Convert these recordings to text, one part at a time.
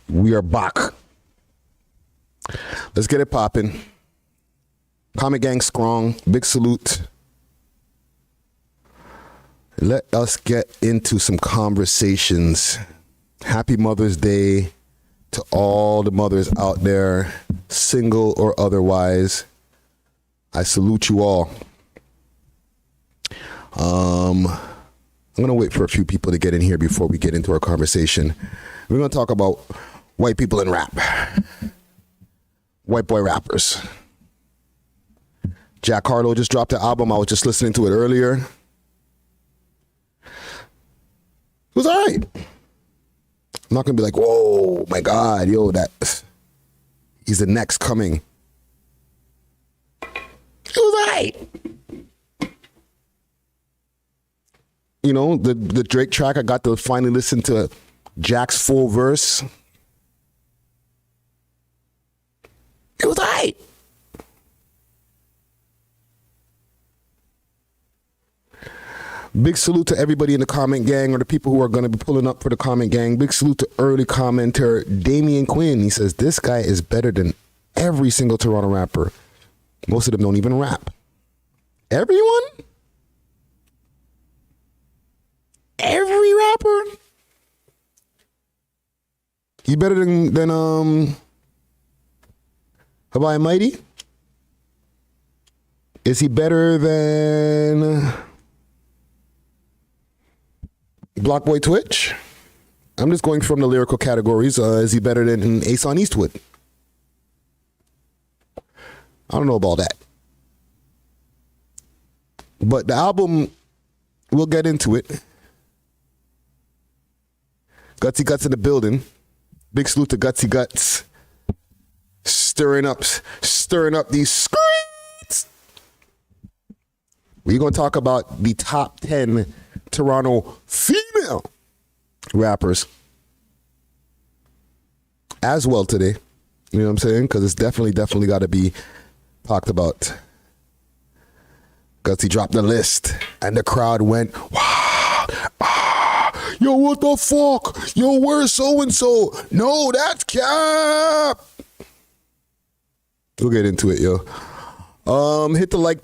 We are back. Let's get it popping. Comic Gang strong. Big salute. Let us get into some conversations. Happy Mother's Day to all the mothers out there, single or otherwise. I salute you all. I'm going to wait for a few people to get in here before we get into our conversation. We're going to talk about white people in rap. White boy rappers. Jack Harlow just dropped an album. I was just listening to it earlier. It was all right. I'm not going to be like, whoa, my God, yo, he's the next coming. It was all right. You know, the Drake track, I got to finally listen to Jack's full verse. It was all right. Big salute to everybody in the comment gang or the people who are going to be pulling up for the comment gang. Big salute to early commenter Damian Quinn. He says, this guy is better than every single Toronto rapper. Most of them don't even rap. Everyone? Every rapper? He better than Hawaii Mighty? Is he better than Block Boy Twitch? I'm just going from the lyrical categories. Is he better than Ace on Eastwood? I don't know about that. But the album, we'll get into it. Gutsy Guts in the building. Big salute to Gutsy Guts. Stirring up these streets. We're going to talk about the top 10 Toronto female rappers as well today. You know what I'm saying? Because it's definitely got to be talked about. Gutsy dropped the list and the crowd went, wow, yo, what the fuck? Yo, where's so-and-so? No, that's cap. We'll get into it, yo. Hit the like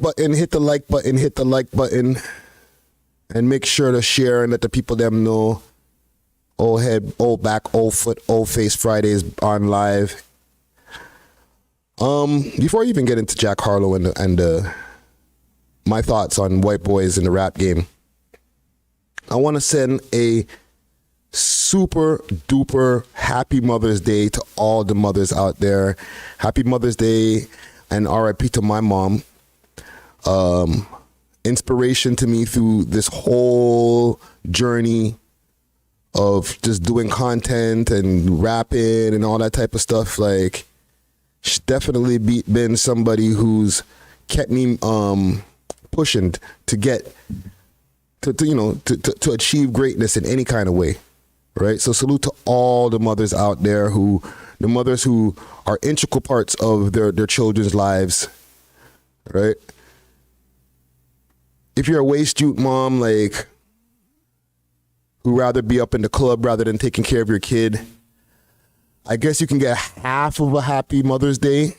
button, and make sure to share and let the people them know. Old head, old back, old foot, old face Fridays on live. Before I even get into Jack Harlow and my thoughts on white boys in the rap game, I want to send a super duper happy Mother's Day to all the mothers out there. Happy Mother's Day and RIP to my mom. Inspiration to me through this whole journey of just doing content and rapping and all that type of stuff. Like, she's definitely been somebody who's kept me pushing to get to achieve greatness in any kind of way, right? So salute to all the mothers out there the mothers who are integral parts of their children's lives, right? If you're a waist jute mom, like, who rather be up in the club rather than taking care of your kid, I guess you can get half of a happy Mother's Day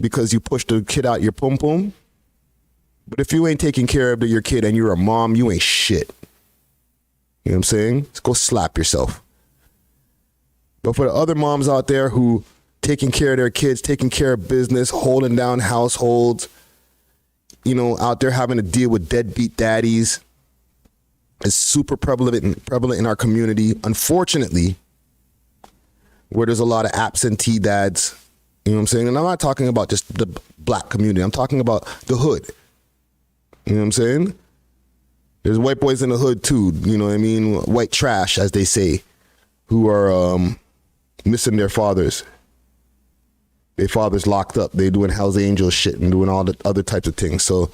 because you pushed the kid out your pum pum. But if you ain't taking care of your kid and you're a mom, you ain't shit. You know what I'm saying? Just go slap yourself. But for the other moms out there who taking care of their kids, taking care of business, holding down households, out there having to deal with deadbeat daddies, is super prevalent in our community. Unfortunately, where there's a lot of absentee dads, you know what I'm saying? And I'm not talking about just the black community. I'm talking about the hood. You know what I'm saying? There's white boys in the hood too, you know what I mean? White trash, as they say, who are missing their fathers. Their fathers locked up. They doing Hell's Angels shit and doing all the other types of things. So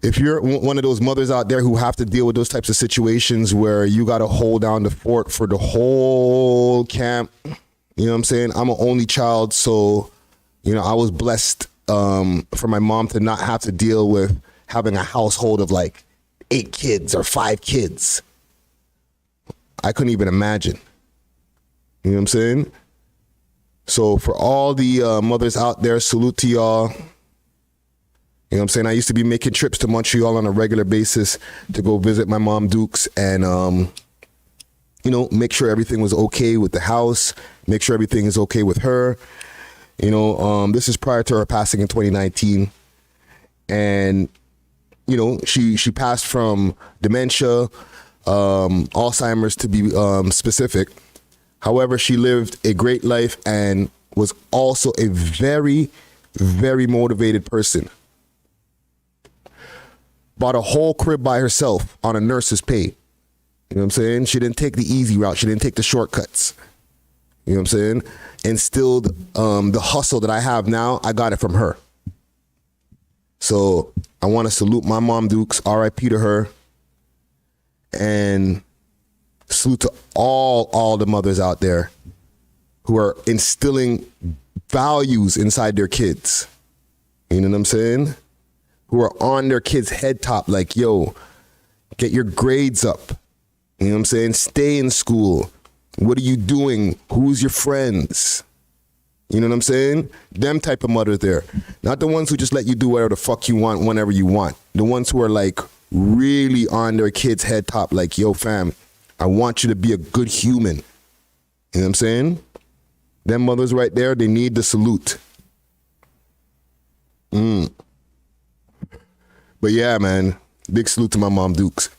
if you're one of those mothers out there who have to deal with those types of situations where you got to hold down the fort for the whole camp, you know what I'm saying? I'm an only child, so, I was blessed for my mom to not have to deal with having a household of like 8 kids or 5 kids. I couldn't even imagine. You know what I'm saying? So for all the mothers out there, salute to y'all. You know what I'm saying? I used to be making trips to Montreal on a regular basis to go visit my mom Dukes and, you know, make sure everything was okay with the house, make sure everything is okay with her. You know, this is prior to her passing in 2019. And, you know, she passed from dementia, Alzheimer's to be specific. However, she lived a great life and was also a very, very motivated person. Bought a whole crib by herself on a nurse's pay. You know what I'm saying? She didn't take the easy route. She didn't take the shortcuts. You know what I'm saying? Instilled the hustle that I have now, I got it from her. So I want to salute my mom Dukes, RIP to her. And salute to all the mothers out there who are instilling values inside their kids. You know what I'm saying? Who are on their kids' head top like, yo, get your grades up. You know what I'm saying? Stay in school. What are you doing? Who's your friends? You know what I'm saying? Them type of mothers there. Not the ones who just let you do whatever the fuck you want whenever you want. The ones who are like really on their kids' head top like, yo, fam, I want you to be a good human. You know what I'm saying? Them mothers right there, they need the salute. But yeah, man, big salute to my mom Dukes.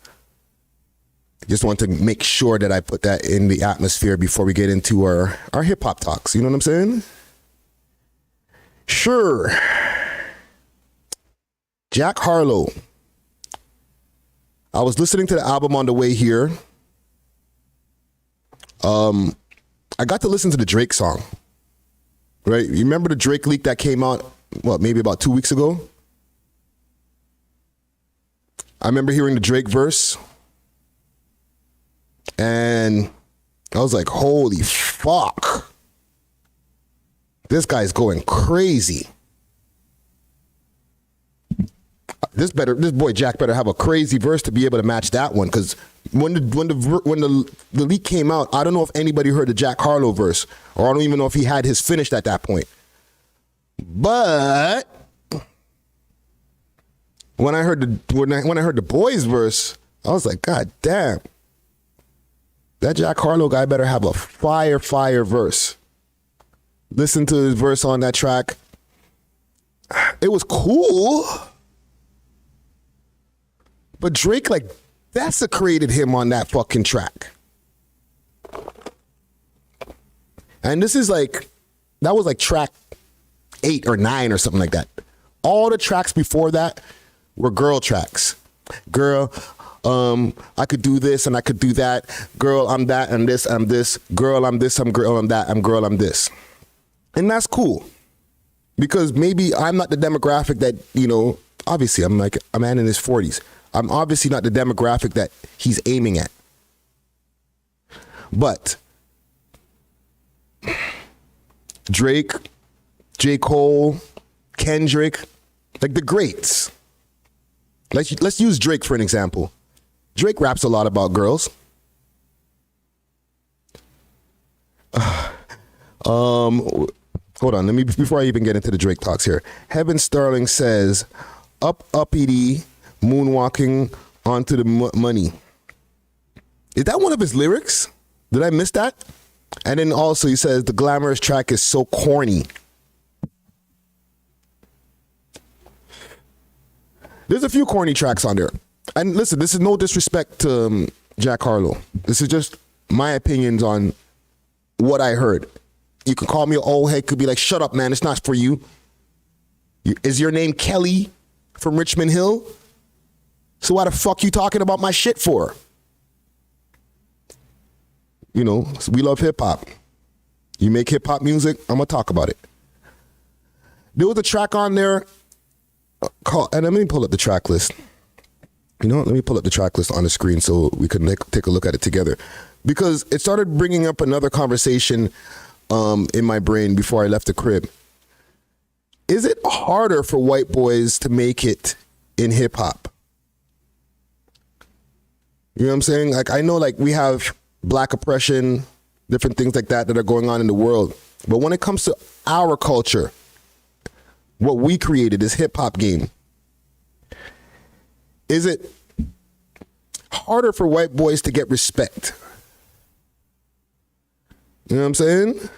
Just want to make sure that I put that in the atmosphere before we get into our hip hop talks. You know what I'm saying? Sure. Jack Harlow. I was listening to the album on the way here. I got to listen to the Drake song. Right? You remember the Drake leak that came out, maybe about 2 weeks ago? I remember hearing the Drake verse. And I was like, holy fuck. This guy's going crazy. This boy Jack better have a crazy verse to be able to match that one. Because when the leak came out, I don't know if anybody heard the Jack Harlow verse, or I don't even know if he had his finished at that point. But when I heard the boys verse, I was like, God damn. That Jack Harlow guy better have a fire verse. Listen to his verse on that track. It was cool. But Drake, like, desecrated him on that fucking track. And this is like, that was like track 8 or 9 or something like that. All the tracks before that were girl tracks. Girl, I could do this and I could do that. Girl, I'm that and this, I'm this. Girl, I'm this, I'm girl, I'm that, I'm girl, I'm this. And that's cool. Because maybe I'm not the demographic that, you know, obviously I'm like a man in his 40s. I'm obviously not the demographic that he's aiming at. But Drake, J. Cole, Kendrick, like the greats. Let's use Drake for an example. Drake raps a lot about girls. Hold on, before I even get into the Drake talks here. Heaven Sterling says, uppity, moonwalking onto the money. Is that one of his lyrics? Did I miss that? And then also he says, the glamorous track is so corny. There's a few corny tracks on there. And listen, this is no disrespect to Jack Harlow. This is just my opinions on what I heard. You can call me an old head, could be like, shut up, man, it's not for you. Is your name Kelly from Richmond Hill? So why the fuck you talking about my shit for? You know, we love hip hop. You make hip hop music, I'm gonna talk about it. There was a track on there called, and let me pull up the track list. You know what? Let me pull up the track list on the screen so we can take a look at it together. Because it started bringing up another conversation in my brain before I left the crib. Is it harder for white boys to make it in hip hop? You know what I'm saying? Like, I know, like, we have black oppression, different things like that are going on in the world. But when it comes to our culture, what we created, this hip hop game, is it harder for white boys to get respect? You know what I'm saying?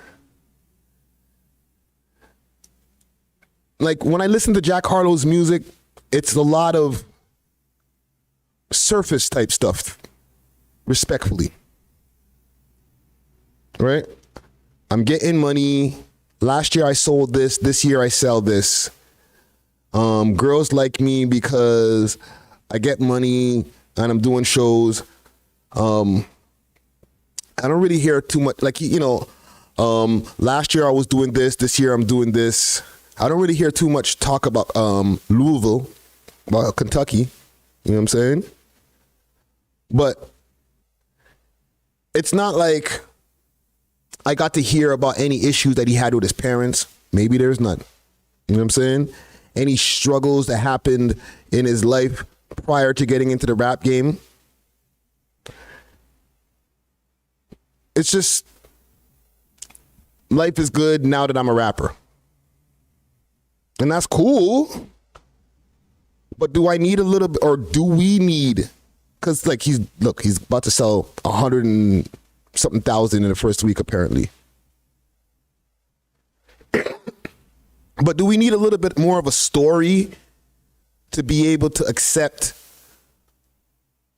Like when I listen to Jack Harlow's music, it's a lot of surface type stuff, respectfully. Right? I'm getting money. Last year I sold this year I sell this. Girls like me because I get money and I'm doing shows. I don't really hear too much, like, last year I was doing this year I'm doing this. I don't really hear too much talk about Louisville, about Kentucky, you know what I'm saying? But it's not like I got to hear about any issues that he had with his parents. Maybe there's none, you know what I'm saying? Any struggles that happened in his life prior to getting into the rap game. It's just, life is good now that I'm a rapper. And that's cool. But do I need a little bit, or do we need, because like he's about to sell 100 and something thousand in the first week apparently. But do we need a little bit more of a story to be able to accept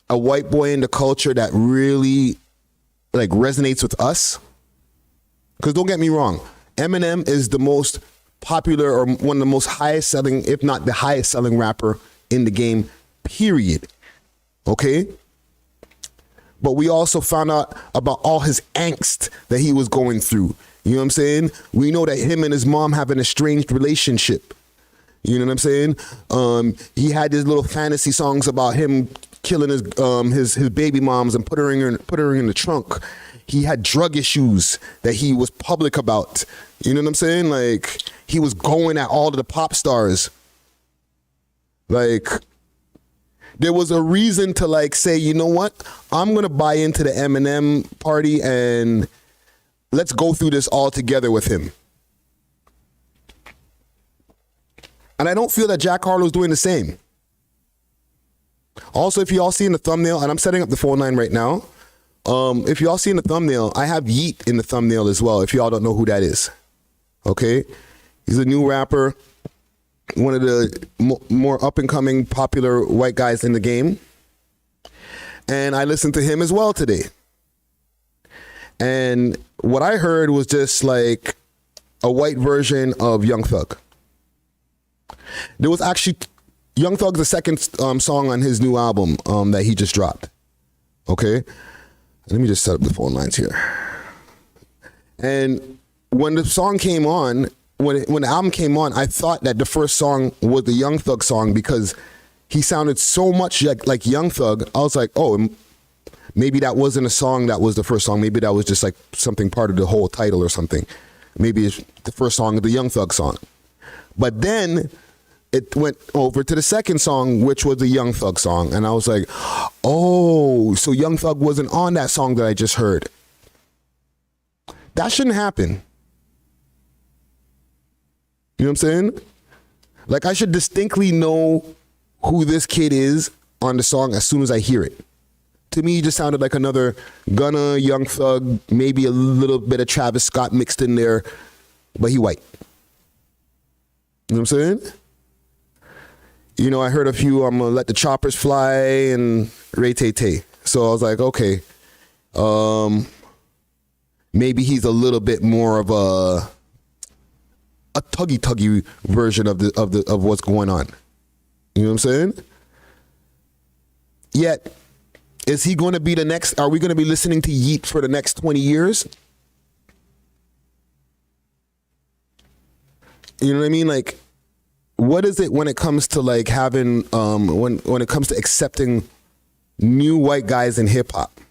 a white boy in the culture that really like resonates with us? Because don't get me wrong, Eminem is the most popular or one of the most highest selling, if not the highest selling rapper in the game, period. Okay? But we also found out about all his angst that he was going through. You know what I'm saying? We know that him and his mom have an estranged relationship. You know what I'm saying? He had these little fantasy songs about him killing his baby moms and put her in the trunk. He had drug issues that he was public about. You know what I'm saying? Like, he was going at all of the pop stars. Like, there was a reason to like say, you know what? I'm gonna buy into the Eminem party and let's go through this all together with him. And I don't feel that Jack Harlow's doing the same. Also, if y'all see in the thumbnail, and I'm setting up the phone line right now, if y'all see in the thumbnail, I have Yeat in the thumbnail as well, if y'all don't know who that is. Okay? He's a new rapper, one of the more up-and-coming popular white guys in the game. And I listened to him as well today. And what I heard was just like a white version of Young Thug. There was actually, Young Thug's the second song on his new album that he just dropped. Okay? Let me just set up the phone lines here. And when the song came on, when the album came on, I thought that the first song was the Young Thug song because he sounded so much like Young Thug. I was like, oh, maybe that wasn't a song that was the first song. Maybe that was just like something part of the whole title or something. Maybe it's the first song of the Young Thug song. But then it went over to the second song, which was the Young Thug song. And I was like, oh, so Young Thug wasn't on that song that I just heard. That shouldn't happen. You know what I'm saying? Like, I should distinctly know who this kid is on the song as soon as I hear it. To me, it just sounded like another Gunna, Young Thug, maybe a little bit of Travis Scott mixed in there, but he white. You know what I'm saying? You know, I heard a few, I'm gonna let the choppers fly and Ray Tay Tay. So I was like, okay, maybe he's a little bit more of a tuggy version of what's going on. You know what I'm saying? Yet, is he going to be the next? Are we going to be listening to Yeat for the next 20 years? You know what I mean? Like, what is it when it comes to like having when it comes to accepting new white guys in hip hop?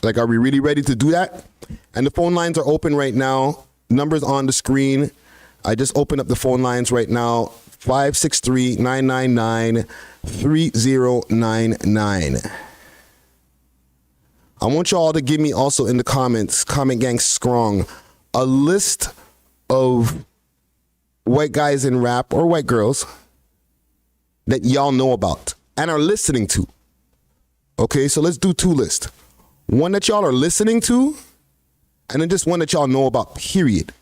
Like, are we really ready to do that? And the phone lines are open right now. Numbers on the screen. I just opened up the phone lines right now. 563-999-3099. I want y'all to give me also in the comments, comment gang strong, a list of white guys in rap or white girls that y'all know about and are listening to. Okay, so let's do 2 lists. One that y'all are listening to, and then just one that y'all know about, period.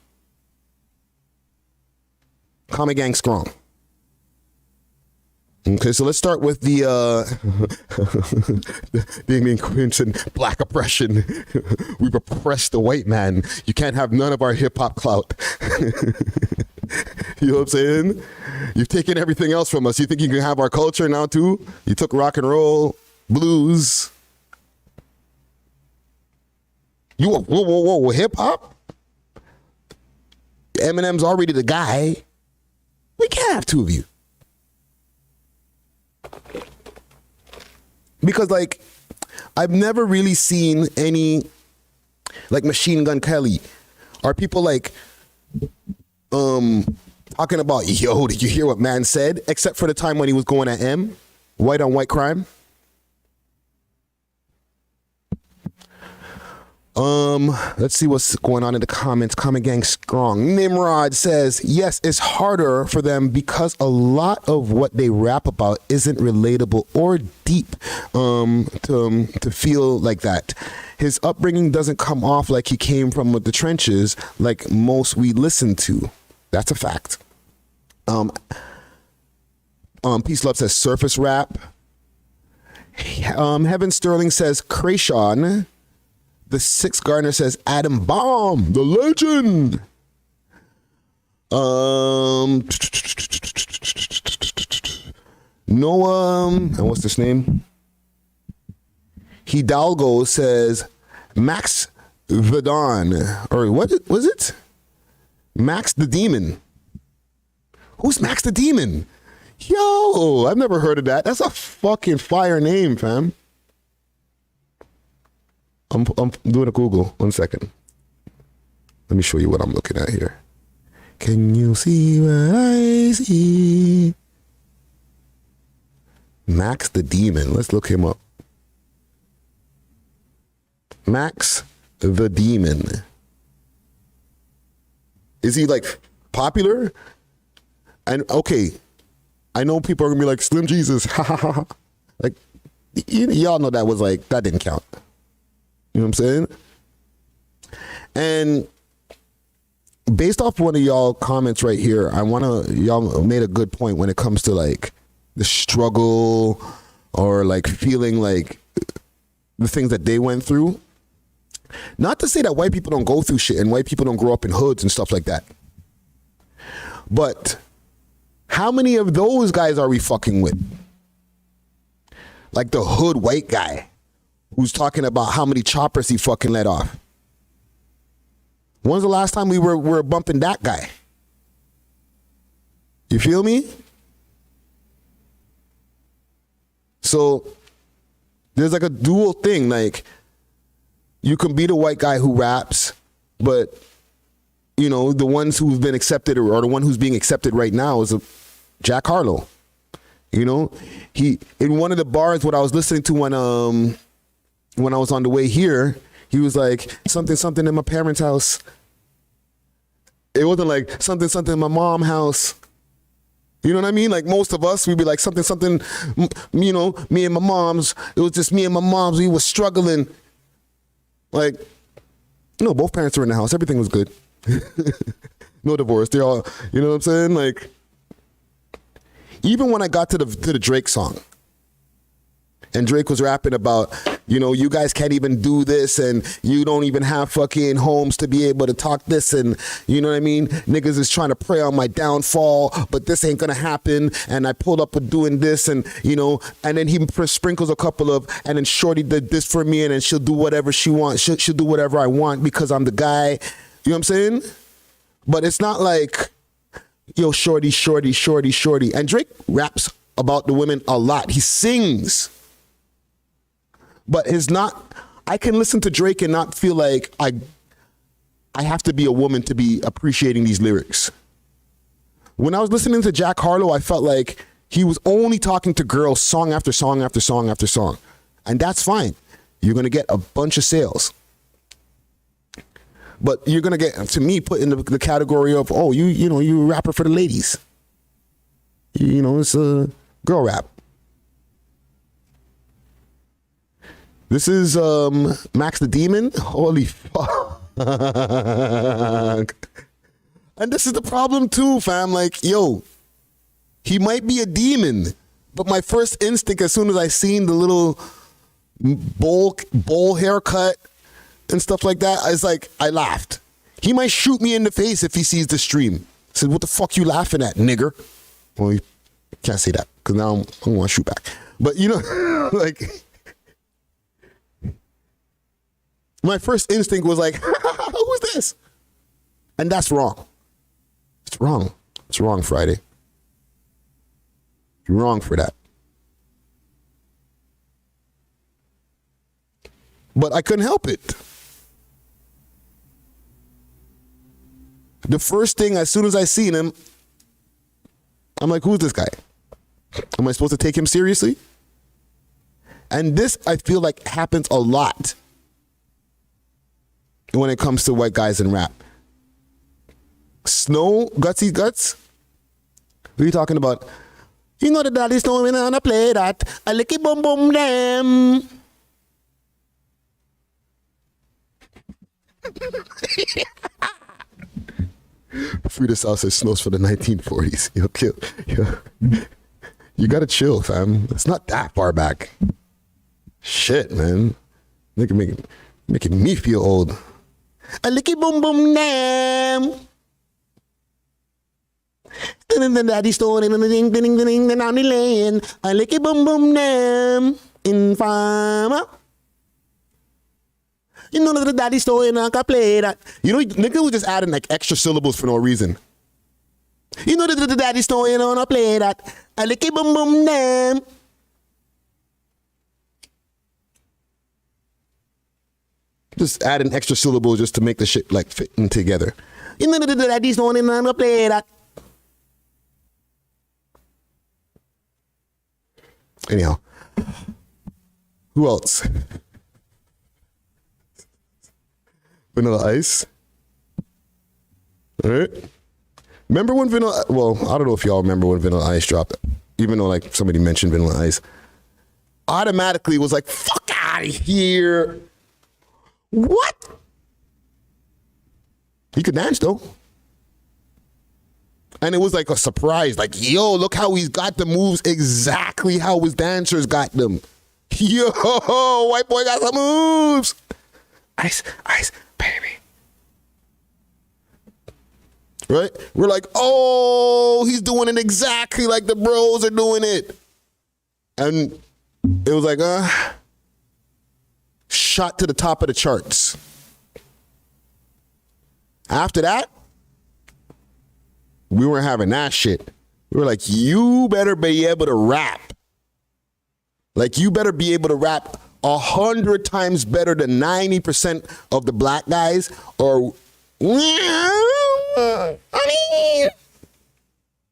Comment gang strong. Okay, so let's start with the Damien Quinton, black oppression. We've oppressed the white man. You can't have none of our hip hop clout. You know what I'm saying? You've taken everything else from us. You think you can have our culture now too? You took rock and roll, blues. Whoa, hip hop? Eminem's already the guy. We can't have 2 of you. Because, like, I've never really seen any, like, Machine Gun Kelly. Are people, like, talking about, yo, did you hear what man said? Except for the time when he was going at M, white on white crime. Let's see what's going on in the comments. Comment gang strong. Nimrod says, yes, it's harder for them because a lot of what they rap about isn't relatable or deep to feel like that. His upbringing doesn't come off like he came from the trenches like most we listen to. That's a fact. Peace Love says surface rap. Heaven Sterling says Krayshawn. The Sixth Gardner says Adam Bomb, the legend. Noah, and what's this name? Hidalgo says Max Vidon, or what was it? Max the Demon. Who's Max the Demon? Yo, I've never heard of that. That's a fucking fire name, fam. I'm doing a Google. 1 second. Let me show you what I'm looking at here. Can you see what I see? Max the Demon. Let's look him up. Max the Demon. Is he like popular? And okay, I know people are gonna be like Slim Jesus. Like y'all know that was like that didn't count. You know what I'm saying? And based off one of y'all comments right here, y'all made a good point when it comes to like the struggle or like feeling like the things that they went through. Not to say that white people don't go through shit and white people don't grow up in hoods and stuff like that. But how many of those guys are we fucking with? Like the hood white guy who's talking about how many choppers he fucking let off. When's the last time we were bumping that guy? You feel me? So there's like a dual thing. Like you can be the white guy who raps, but you know, the ones who've been accepted or the one who's being accepted right now is Jack Harlow. You know, he in one of the bars, what I was listening to when I was on the way here, he was like, something in my parents' house. It wasn't like something in my mom's house. You know what I mean? Like most of us, we'd be like something, you know, me and my mom's. It was just me and my mom's. We were struggling. Like, no, both parents were in the house. Everything was good. No divorce. They're all, you know what I'm saying? Like, even when I got to the Drake song, and Drake was rapping about, you know, you guys can't even do this and you don't even have fucking homes to be able to talk this and, you know what I mean? Niggas is trying to prey on my downfall, but this ain't gonna happen. And I pulled up with doing this and, you know, and then he sprinkles a couple of, and then Shorty did this for me and then she'll do whatever she wants. She'll do whatever I want because I'm the guy. You know what I'm saying? But it's not like, yo, shorty. And Drake raps about the women a lot. He sings. But it's not, I can listen to Drake and not feel like I have to be a woman to be appreciating these lyrics. When I was listening to Jack Harlow, I felt like he was only talking to girls song after song after song after song. And that's fine. You're going to get a bunch of sales. But you're going to get, to me, put in the category of, oh, you a rapper for the ladies. It's a girl rap. This is Max the Demon. Holy fuck. And this is the problem too, fam. Like, yo, he might be a demon, but my first instinct as soon as I seen the little bowl haircut and stuff like that, I laughed. He might shoot me in the face if he sees the stream. I said, what the fuck you laughing at, nigger? Well, you can't say that because now I'm going to shoot back. But, like, my first instinct was like, who's this? And that's wrong. It's wrong. It's wrong, Friday. You're wrong for that. But I couldn't help it. The first thing, as soon as I seen him, I'm like, who's this guy? Am I supposed to take him seriously? And this, I feel like, happens a lot when it comes to white guys in rap. Snow, Gutsy Guts? What are you talking about? You know the daddy's snowing on a play that. I lick it boom boom them. Frida South says snows for the 1940s. Yo, kill. Yo. You gotta chill, fam. It's not that far back. Shit, man. Making me feel old. A licky boom boom damn. And then daddy stone and ding ding ding ding down the lane. A licky boom boom damn. In farmer. You know the daddy story and I can play that. Nigga was just adding like extra syllables for no reason. You know the daddy story and I play that. A licky boom boom damn. Just adding extra syllables just to make the shit like fitting together. You know the daddy story and I can play that. Anyhow, who else? Vanilla Ice. All right. Remember when Vanilla... Well, I don't know if y'all remember when Vanilla Ice dropped. Even though, like, somebody mentioned Vanilla Ice. Automatically was like, fuck out of here. What? He could dance, though. And it was like a surprise. Like, yo, look how he's got the moves exactly how his dancers got them. Yo, white boy got some moves. Ice, baby. Right? We're like, oh, he's doing it exactly like the bros are doing it. And it was like, shot to the top of the charts. After that, we weren't having that shit. We were like, you better be able to rap. Like, you better be able to rap 100 times better than 90% of the black guys, or I mean,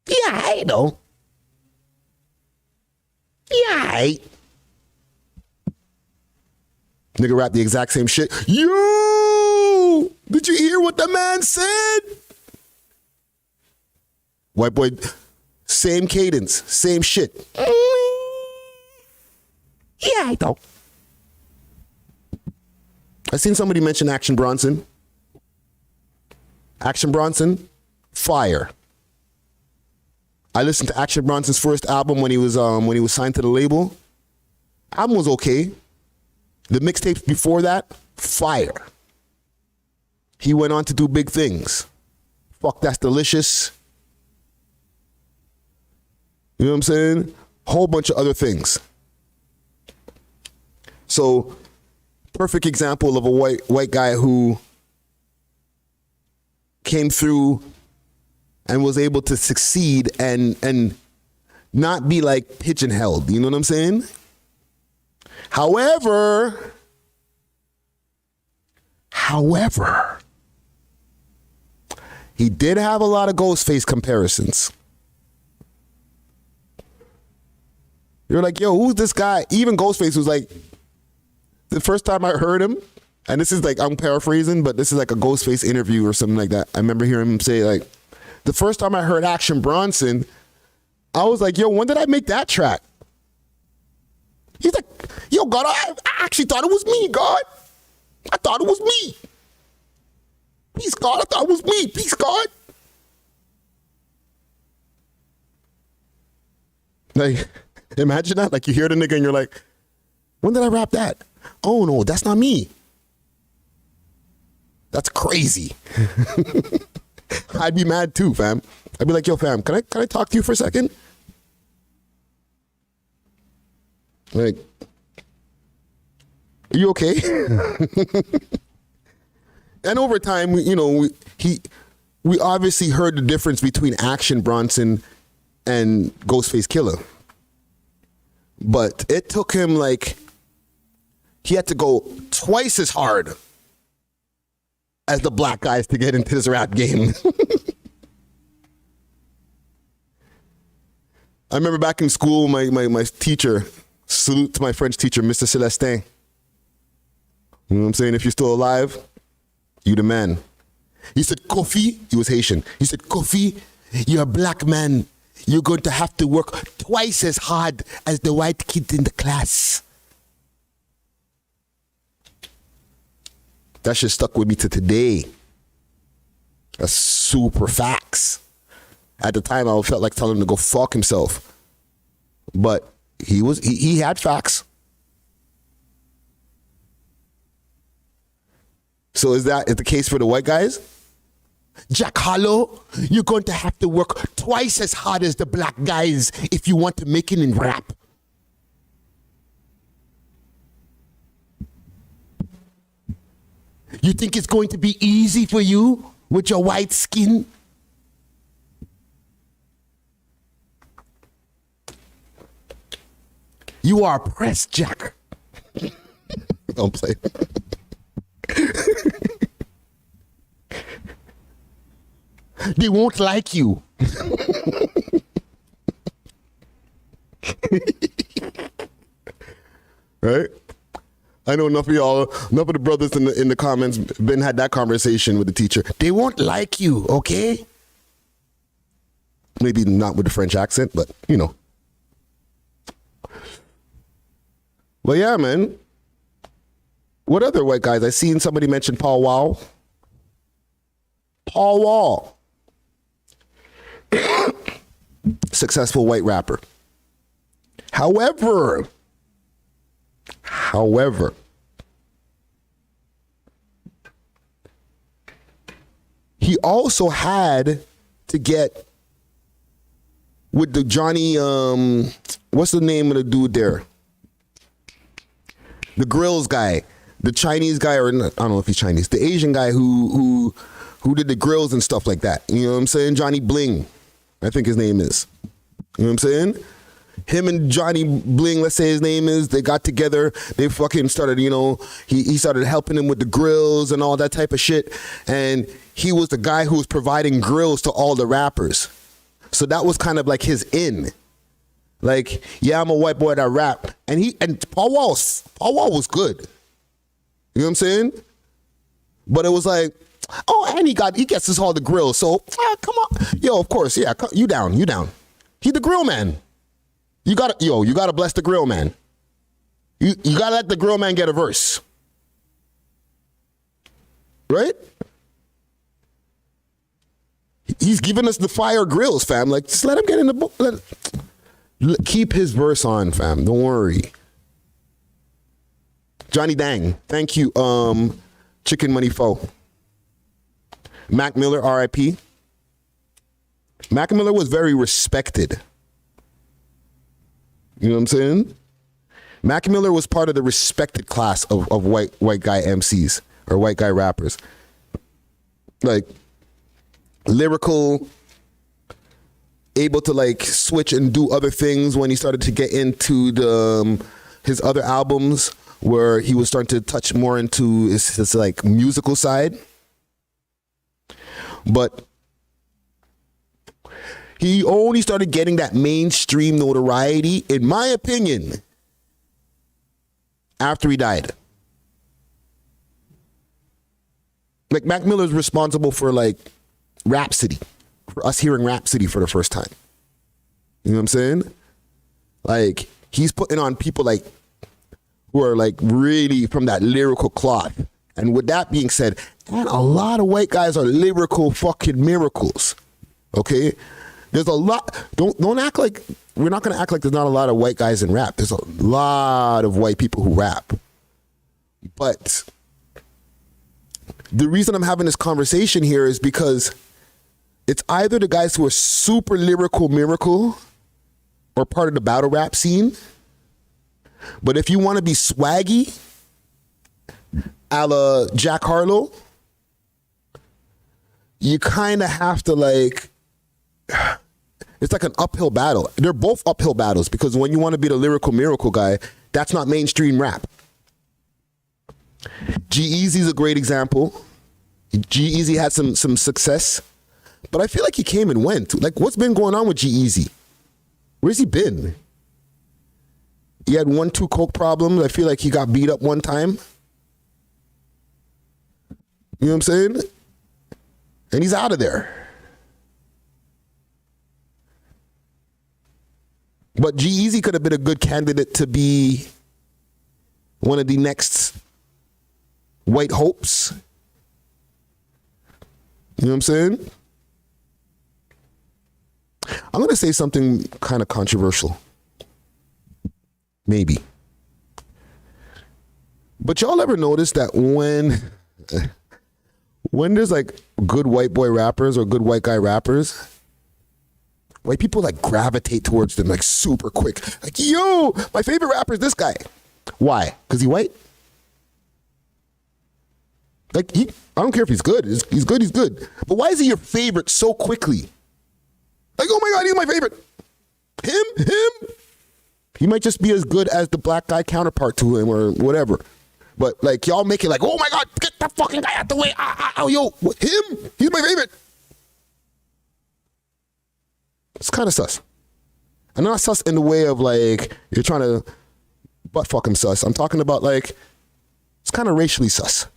yeah, I know. Yeah, nigga rap the exact same shit. Yo, did you hear what the man said? White boy, same cadence, same shit. Yeah, I know. I seen somebody mention Action Bronson. Action Bronson, fire. I listened to Action Bronson's first album when he was signed to the label. Album was okay. The mixtapes before that, fire. He went on to do big things. Fuck, That's Delicious. You know what I'm saying? Whole bunch of other things. So, perfect example of a white guy who came through and was able to succeed and not be like pigeon-held. You know what I'm saying? However, he did have a lot of Ghostface comparisons. You're like, yo, who's this guy? Even Ghostface was like, the first time I heard him, and this is like, I'm paraphrasing, but this is like a Ghostface interview or something like that. I remember hearing him say, like, the first time I heard Action Bronson, I was like, yo, when did I make that track? He's like, yo, God, I actually thought it was me, God. I thought it was me. Peace, God. I thought it was me. Peace, God. Like, imagine that. Like, you hear the nigga and you're like, when did I rap that? Oh, no, that's not me. That's crazy. I'd be mad too, fam. I'd be like, yo, fam, can I talk to you for a second? Like, are you okay? And over time, we obviously heard the difference between Action Bronson and Ghostface Killah. But it took him like, he had to go twice as hard as the black guys to get into this rap game. I remember back in school, my teacher, salute to my French teacher, Mr. Celestin. You know what I'm saying? If you're still alive, you the man. He said, Kofi, he was Haitian. He said, Kofi, you're a black man. You're going to have to work twice as hard as the white kid in the class. That shit stuck with me to today. That's super facts. At the time, I felt like telling him to go fuck himself. But he had facts. So is that the case for the white guys? Jack Harlow, you're going to have to work twice as hard as the black guys if you want to make it in rap. You think it's going to be easy for you with your white skin? You are oppressed, Jack. Don't play. They won't like you. Right? I know enough of the brothers in the comments been had that conversation with the teacher. They won't like you, okay? Maybe not with the French accent, but you know. Well, yeah, man. What other white guys? I seen somebody mention Paul Wall. Paul Wall. Successful white rapper. However, he also had to get with the Johnny, what's the name of the dude there? The grills guy, the Chinese guy, or not, I don't know if he's Chinese, the Asian guy who did the grills and stuff like that. You know what I'm saying? Johnny Bling, I think his name is. You know what I'm saying? Him and Johnny Bling, let's say his name is, they got together, they fucking started, he started helping him with the grills and all that type of shit. And he was the guy who was providing grills to all the rappers. So that was kind of like his in. Like, yeah, I'm a white boy that rap. And Paul Wall was good. You know what I'm saying? But it was like, oh, and he gets us all the grills. So, come on. Yo, of course, yeah, you down. He the grill man. You gotta bless the grill man. You gotta let the grill man get a verse. Right? He's giving us the fire grills, fam. Like, just let him get in the book. Keep his verse on, fam. Don't worry. Johnny Dang. Thank you, Chicken Money Foe. Mac Miller, R.I.P. Mac Miller was very respected. You know what I'm saying? Mac Miller was part of the respected class of white guy MCs or white guy rappers. Like, lyrical, able to like switch and do other things when he started to get into his other albums where he was starting to touch more into his like musical side. But he only started getting that mainstream notoriety, in my opinion, after he died. Like Mac Miller's responsible for like Rhapsody, for us hearing Rhapsody for the first time. You know what I'm saying? Like he's putting on people like who are like really from that lyrical cloth. And with that being said, man, a lot of white guys are lyrical fucking miracles. Okay? There's a lot. Don't act like we're not gonna act like there's not a lot of white guys in rap. There's a lot of white people who rap. But the reason I'm having this conversation here is because it's either the guys who are super lyrical miracle or part of the battle rap scene. But if you want to be swaggy, a la Jack Harlow, you kind of have to like, it's like an uphill battle. They're both uphill battles because when you want to be the lyrical miracle guy, that's not mainstream rap. G-Eazy's a great example. G-Eazy had some success, but I feel like he came and went. Like, what's been going on with G-Eazy? Where's he been? He had 1-2 coke problems. I feel like he got beat up one time. You know what I'm saying? And he's out of there. But G-Eazy could have been a good candidate to be one of the next white hopes. You know what I'm saying? I'm going to say something kind of controversial. Maybe. But y'all ever notice that when there's like good white boy rappers or good white guy rappers, white people like gravitate towards them like super quick. Like, yo, my favorite rapper is this guy. Why? Because he white? Like, I don't care if he's good. He's good, he's good. But why is he your favorite so quickly? Like, oh my God, he's my favorite. Him? He might just be as good as the black guy counterpart to him or whatever. But like, y'all make it like, oh my God, get that fucking guy out the way. Yo, him? He's my favorite. It's kind of sus. And not sus in the way of like, you're trying to butt fuck him sus. I'm talking about like, it's kind of racially sus.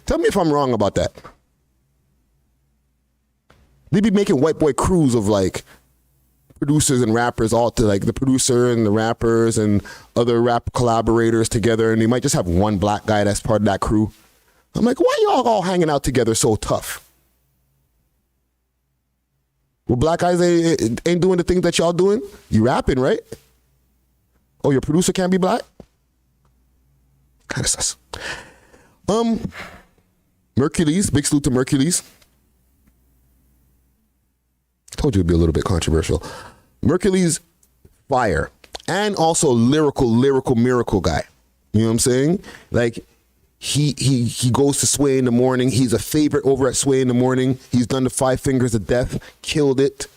Tell me if I'm wrong about that. They be making white boy crews of like producers and rappers all to like the producer and the rappers and other rap collaborators together. And they might just have one black guy that's part of that crew. I'm like, why y'all all hanging out together so tough? Well, black guys ain't doing the things that y'all doing. You rapping, right? Oh, your producer can't be black? Kind of sus. Mercules, big salute to Mercules. Told you it'd be a little bit controversial. Mercules, fire. And also lyrical miracle guy. You know what I'm saying? Like, he goes to Sway in the Morning. He's a favorite over at Sway in the Morning. He's done the 5 Fingers of Death. Killed it.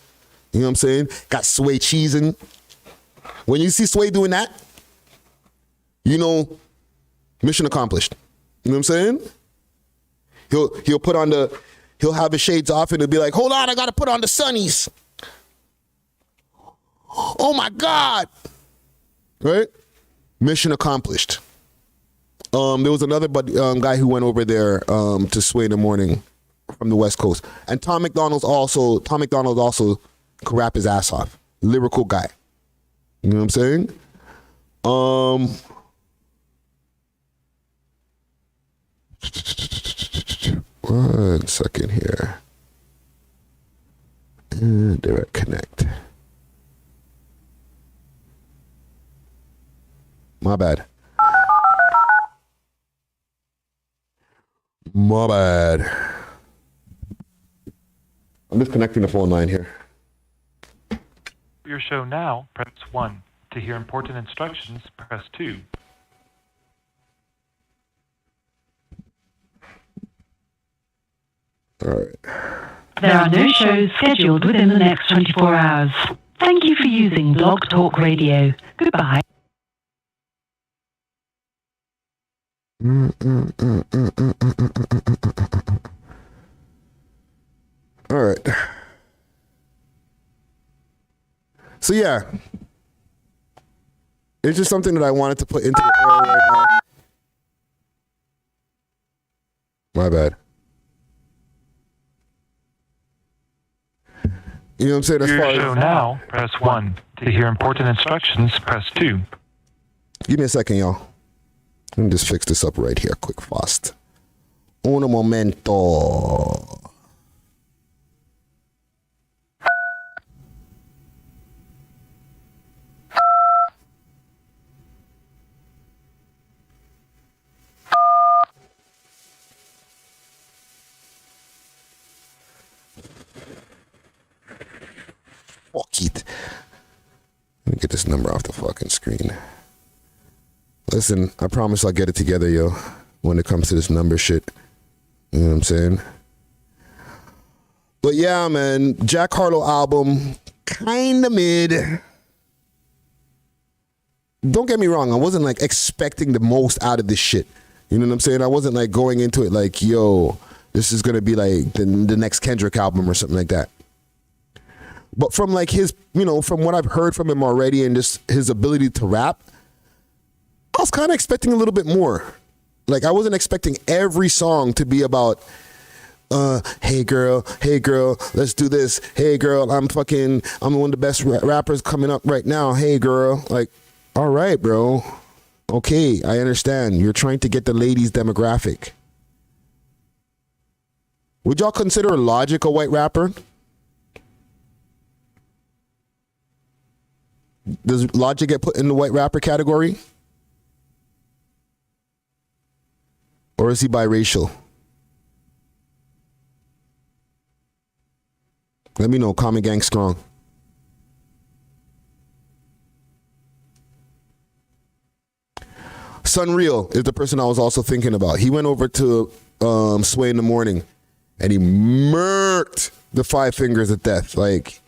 You know what I'm saying? Got Sway cheesing. When you see Sway doing that, you know, mission accomplished. You know what I'm saying? He'll put on he'll have his shades off and he'll be like, hold on, I gotta put on the sunnies. Oh my God. Right? Mission accomplished. There was another guy who went over there to Sway in the Morning from the West Coast. And Tom McDonald also could rap his ass off. Lyrical guy. You know what I'm saying? One second here. And direct connect. My bad. I'm disconnecting the phone line here. Your show now, press 1. To hear important instructions, press 2. All right. There are no shows scheduled within the next 24 hours. Thank you for using Blog Talk Radio. Goodbye. All right. So yeah, It's just something that I wanted to put into the air right now. My bad. You know what I'm saying? As Hear far your show as, now, press 1. To hear important instructions, press 2. give me a second, y'all. Let me just fix this up right here, quick, fast. Un momento. Fuck it. Let me get this number off the fucking screen. Listen, I promise I'll get it together, yo, when it comes to this number shit. You know what I'm saying? But yeah, man, Jack Harlow album, kinda mid. Don't get me wrong, I wasn't like expecting the most out of this shit. You know what I'm saying? I wasn't like going into it like, yo, this is gonna be like the next Kendrick album or something like that. But from like his, you know, from what I've heard from him already and just his ability to rap, I was kind of expecting a little bit more. Like I wasn't expecting every song to be about, hey girl, let's do this. Hey girl, I'm one of the best rappers coming up right now. Hey girl, like, all right, bro. Okay, I understand. You're trying to get the ladies demographic. Would y'all consider Logic a white rapper? Does Logic get put in the white rapper category? Or is he biracial? Let me know. Common Gang Strong. Sunreal is the person I was also thinking about. He went over to Sway in the Morning and he murked the Five Fingers of Death. Like,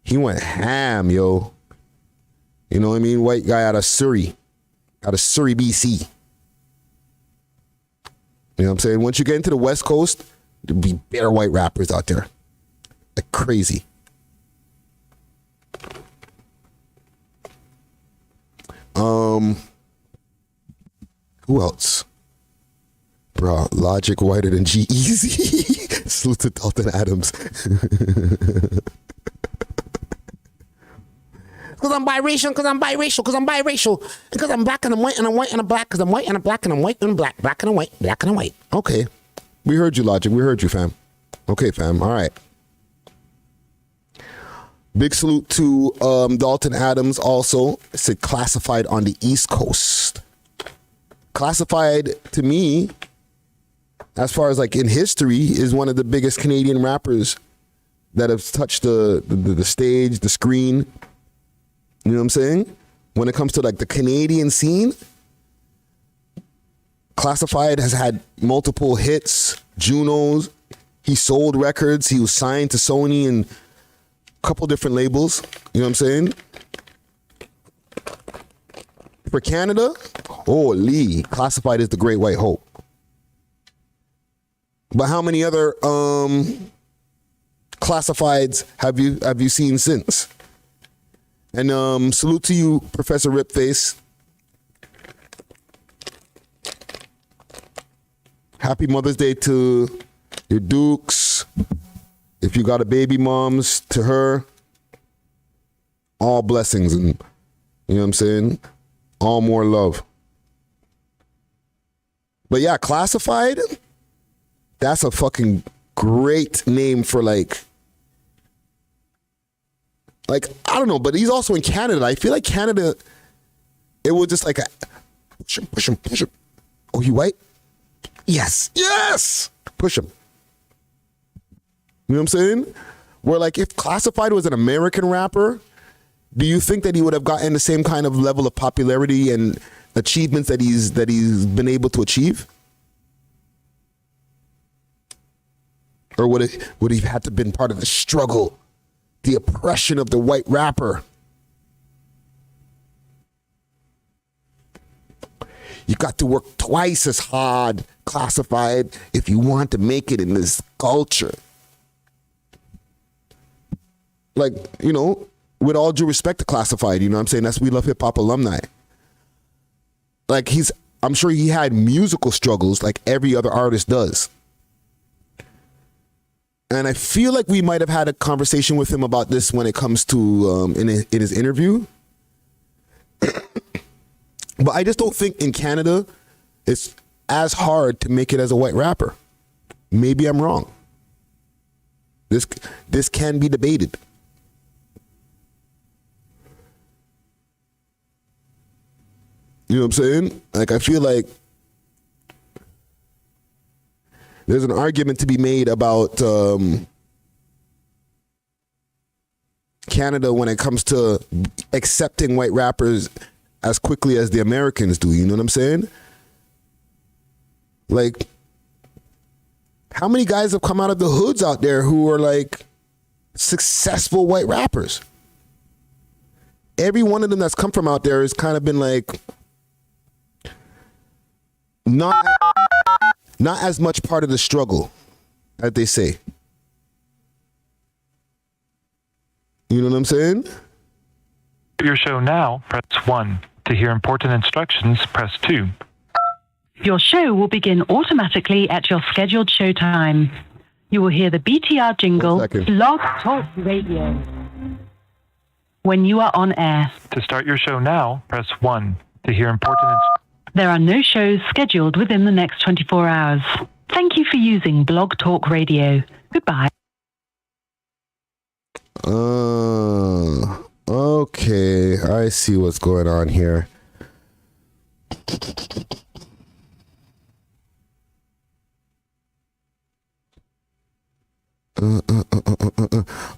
he went ham, yo. You know what I mean? White guy out of Surrey, BC. You know what I'm saying? Once you get into the West Coast, there'll be better white rappers out there. Like crazy. Who else? Bro, Logic whiter than G-Eazy. Salute to Dalton Adams. Because I'm biracial, because I'm black and I'm white and I'm white and I'm black, because I'm white and I'm black and I'm white and I'm black, black and I'm white, black and I'm white. Okay. We heard you, Logic. We heard you, fam. Okay, fam. All right. Big salute to Dalton Adams also. Said Classified on the East Coast. Classified, to me, as far as like in history, is one of the biggest Canadian rappers that have touched the stage, the screen. You know what I'm saying? When it comes to like the Canadian scene, Classified has had multiple hits, Junos. He sold records. He was signed to Sony and a couple different labels. You know what I'm saying? For Canada, holy, Classified is the Great White Hope. But how many other Classifieds have you seen since? And salute to you, Professor Ripface. Happy Mother's Day to your Dukes. If you got a baby moms, to her. All blessings and, you know what I'm saying? All more love. But yeah, Classified, that's a fucking great name for like, I don't know, but he's also in Canada. I feel like Canada, it was just like a push him. Oh, he white? Yes! Push him. You know what I'm saying? Where like if Classified was an American rapper, do you think that he would have gotten the same kind of level of popularity and achievements that he's been able to achieve? Or would he have to been part of the struggle, the oppression of the white rapper? You got to work twice as hard, Classified, if you want to make it in this culture. Like, you know, with all due respect to Classified, you know what I'm saying? That's We Love Hip Hop alumni. Like I'm sure he had musical struggles like every other artist does. And I feel like we might have had a conversation with him about this when it comes to in his interview. But I just don't think in Canada it's as hard to make it as a white rapper. Maybe I'm wrong. This can be debated. You know what I'm saying? Like, I feel like there's an argument to be made about Canada when it comes to accepting white rappers as quickly as the Americans do. You know what I'm saying? Like, how many guys have come out of the hoods out there who are like successful white rappers? Every one of them that's come from out there has kind of been like not as much part of the struggle as they say. You know what I'm saying? Your show now, press 1. To hear important instructions, press 2. Your show will begin automatically at your scheduled show time. You will hear the BTR jingle, 1 second. Blog Talk Radio, when you are on air. To start your show now, press 1. To hear important There are no shows scheduled within the next 24 hours. Thank you for using Blog Talk Radio. Goodbye. Okay. I see what's going on here.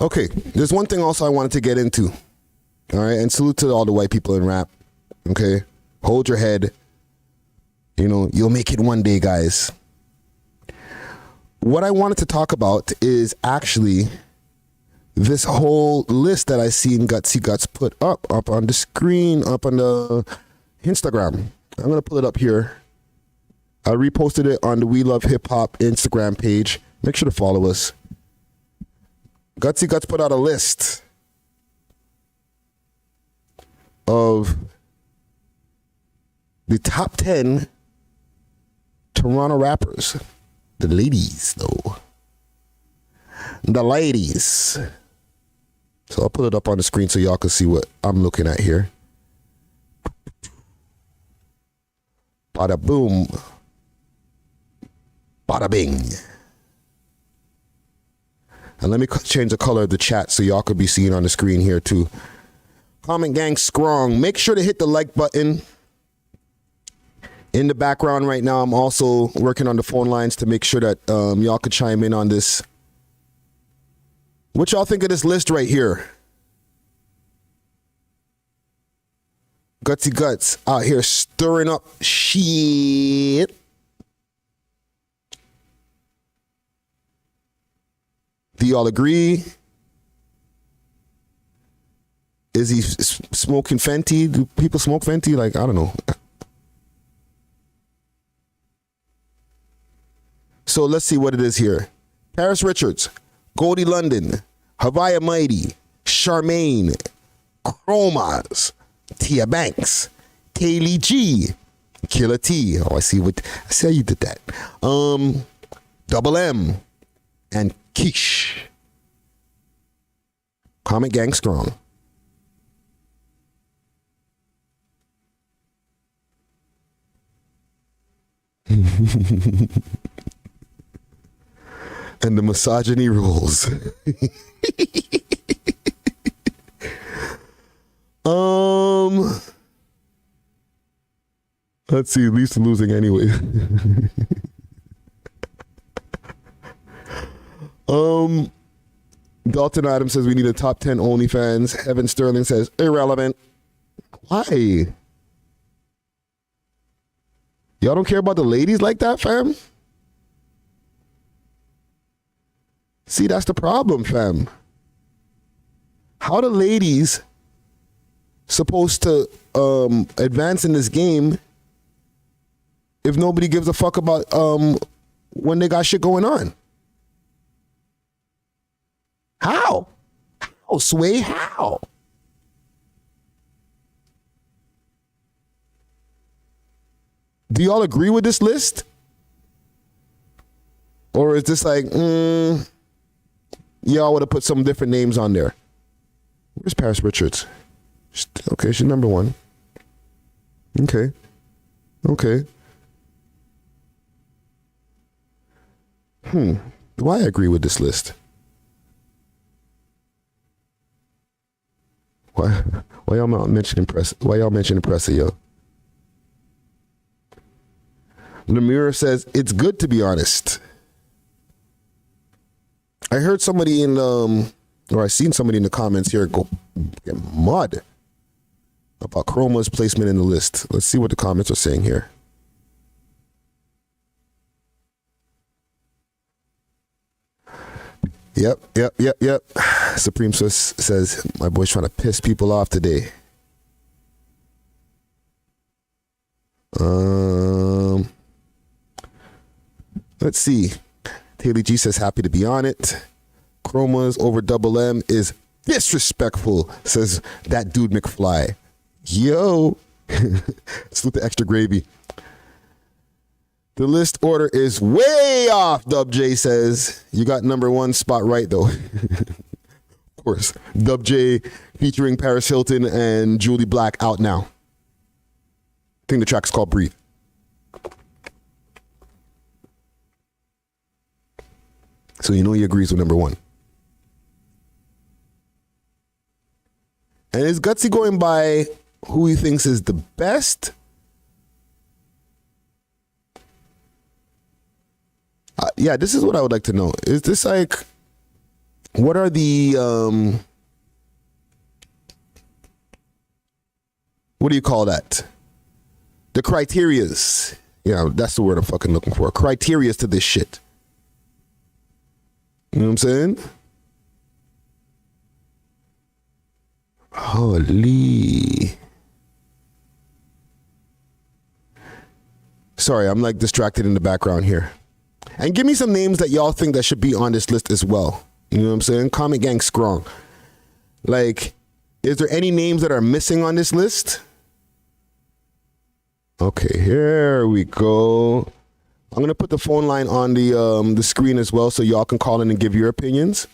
Okay, there's one thing also I wanted to get into. All right, and salute to all the white people in rap. Okay, hold your head. You know, you'll make it one day, guys. What I wanted to talk about is actually this whole list that I seen Gutsy Guts put up on the screen, up on the Instagram. I'm gonna pull it up here. I reposted it on the We Love Hip Hop Instagram page. Make sure to follow us. Gutsy Guts put out a list of the top 10 Toronto rappers. The ladies, though. The ladies. So I'll put it up on the screen so y'all can see what I'm looking at here. Bada boom. Bada bing. And let me change the color of the chat so y'all could be seeing on the screen here too. Comment gang strong. Make sure to hit the like button. In the background right now, I'm also working on the phone lines to make sure that y'all could chime in on this. What y'all think of this list right here? Gutsy Guts out here stirring up shit. Do y'all agree? Is he smoking Fenty? Do people smoke Fenty? Like, I don't know. So let's see what it is here. Paris Richards, Goldie London, Havaya Mighty, Charmaine, Chromas, Tia Banks, Kaylee G, Killer T. Oh, I see how you did that. Double M, and Keish. Comment gang strong. And the misogyny rules. Let's see, at least losing anyway. Dalton Adams says we need a top 10 OnlyFans. Evan Sterling says irrelevant. Why? Y'all don't care about the ladies like that, fam? See, that's the problem, fam. How the ladies supposed to advance in this game if nobody gives a fuck about when they got shit going on? How? How, Sway? How? Do y'all agree with this list? Or is this like, y'all would have put some different names on there? Where's Paris Richards? Okay, she's number one. Okay. Do I agree with this list? Why y'all not mentioning press? Why y'all mentioning Pressa, yo? Lemire says it's good to be honest. I heard somebody or I seen somebody in the comments here go get mud about Chroma's placement in the list. Let's see what the comments are saying here. Yep. Supreme Swiss says my boy's trying to piss people off today. Let's see. Haley G says happy to be on it. Chromas over Double M is disrespectful, says that dude McFly. Yo. Salute the extra gravy. The list order is way off, Dub J says. You got number one spot right, though. Of course. Dub J featuring Paris Hilton and Julie Black out now. I think the track's called Breathe. So you know he agrees with number one. And is Gutsy going by who he thinks is the best? Yeah, this is what I would like to know. Is this like, what are the, what do you call that? The criterias. Yeah, that's the word I'm fucking looking for. Criterias to this shit. You know what I'm saying? Holy. Sorry, I'm like distracted in the background here. And give me some names that y'all think that should be on this list as well. You know what I'm saying? Comment gang strong. Like, is there any names that are missing on this list? Okay, here we go. I'm going to put the phone line on the screen as well so y'all can call in and give your opinions.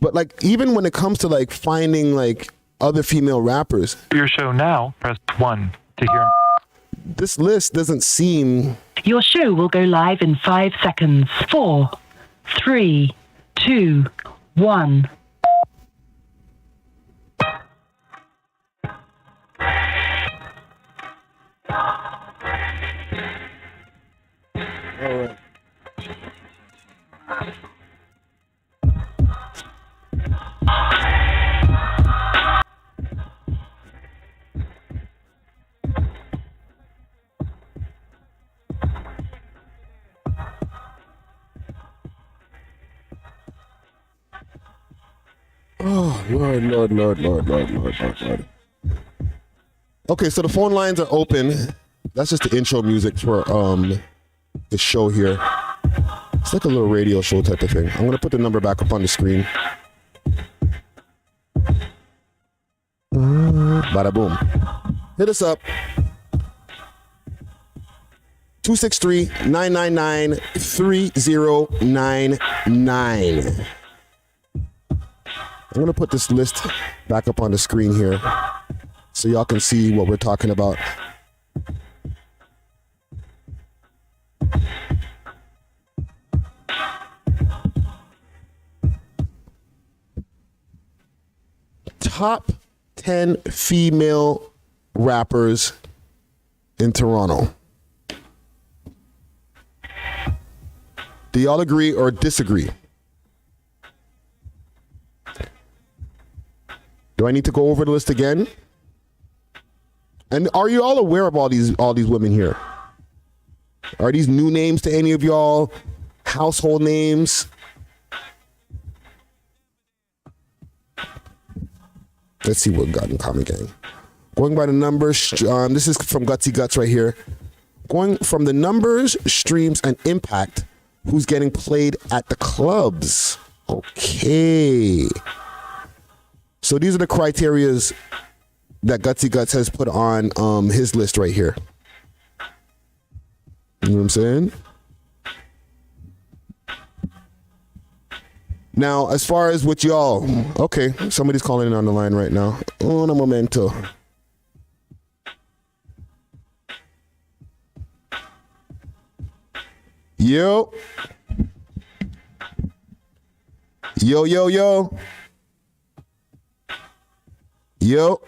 But like, even when it comes to like finding like other female rappers. Your show now, press 1 to hear. This list doesn't seem... Your show will go live in 5 seconds. 4, 3, 2, 1. All right. Oh, Lord. Okay, so the phone lines are open. That's just the intro music for the show here. It's like a little radio show type of thing. I'm going to put the number back up on the screen. Bada boom. Hit us up. 263-999-3099. I'm going to put this list back up on the screen here so y'all can see what we're talking about. Top 10 female rappers in Toronto. Do y'all agree or disagree? Do I need to go over the list again? And are you all aware of all these women here? Are these new names to any of y'all? Household names? Let's see what we got in Common Gang. Going by the numbers, this is from Gutsy Guts right here. Going from the numbers, streams, and impact, who's getting played at the clubs? Okay. So these are the criterias that Gutsy Guts has put on his list right here. You know what I'm saying? Now, as far as what y'all, okay, somebody's calling in on the line right now. Un momento. Yo. Yo, yo, yo. Yo.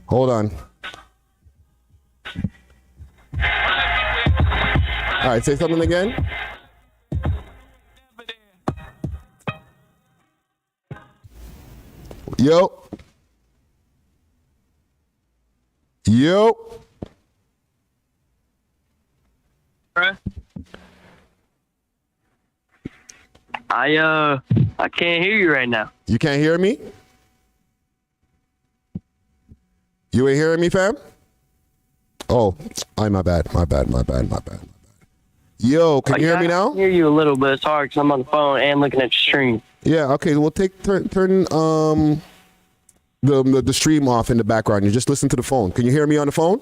Hold on. All right, say something again. Yo. Yo. I can't hear you right now. You can't hear me? You ain't hearing me, fam? Oh, my bad. Yo, can you hear me now? I can hear you a little, but it's hard because I'm on the phone and looking at your stream. Yeah, okay, we'll turn the stream off in the background. You just listen to the phone. Can you hear me on the phone?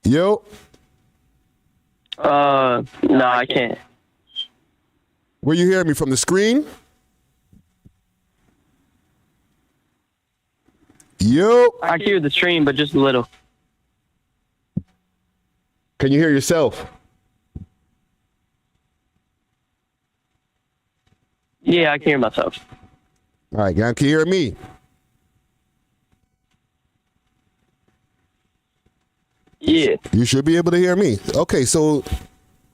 Yo. No, I can't. Where you hearing me, from the screen? Yo. I can hear the stream, but just a little. Can you hear yourself? Yeah, I can hear myself. All right, now can you hear me? Yeah. You should be able to hear me. Okay, so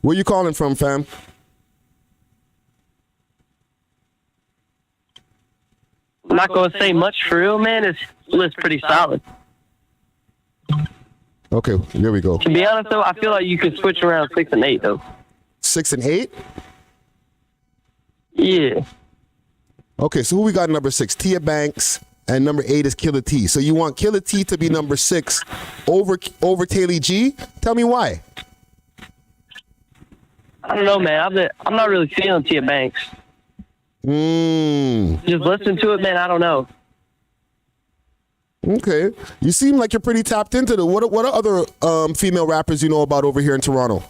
where you calling from, fam? I'm not going to say much for real, man. It's pretty solid. Okay, here we go. To be honest, though, I feel like you could switch around 6 and 8, though. 6 and 8? Yeah. Okay, so who we got number 6? Tia Banks, and number 8 is Killer T. So you want Killer T to be number 6 over Taylor G? Tell me why. I don't know, man. I'm not really feeling Tia Banks. Just listen to it, man. I don't know. Okay, you seem like you're pretty tapped into the. What are other female rappers you know about over here in Toronto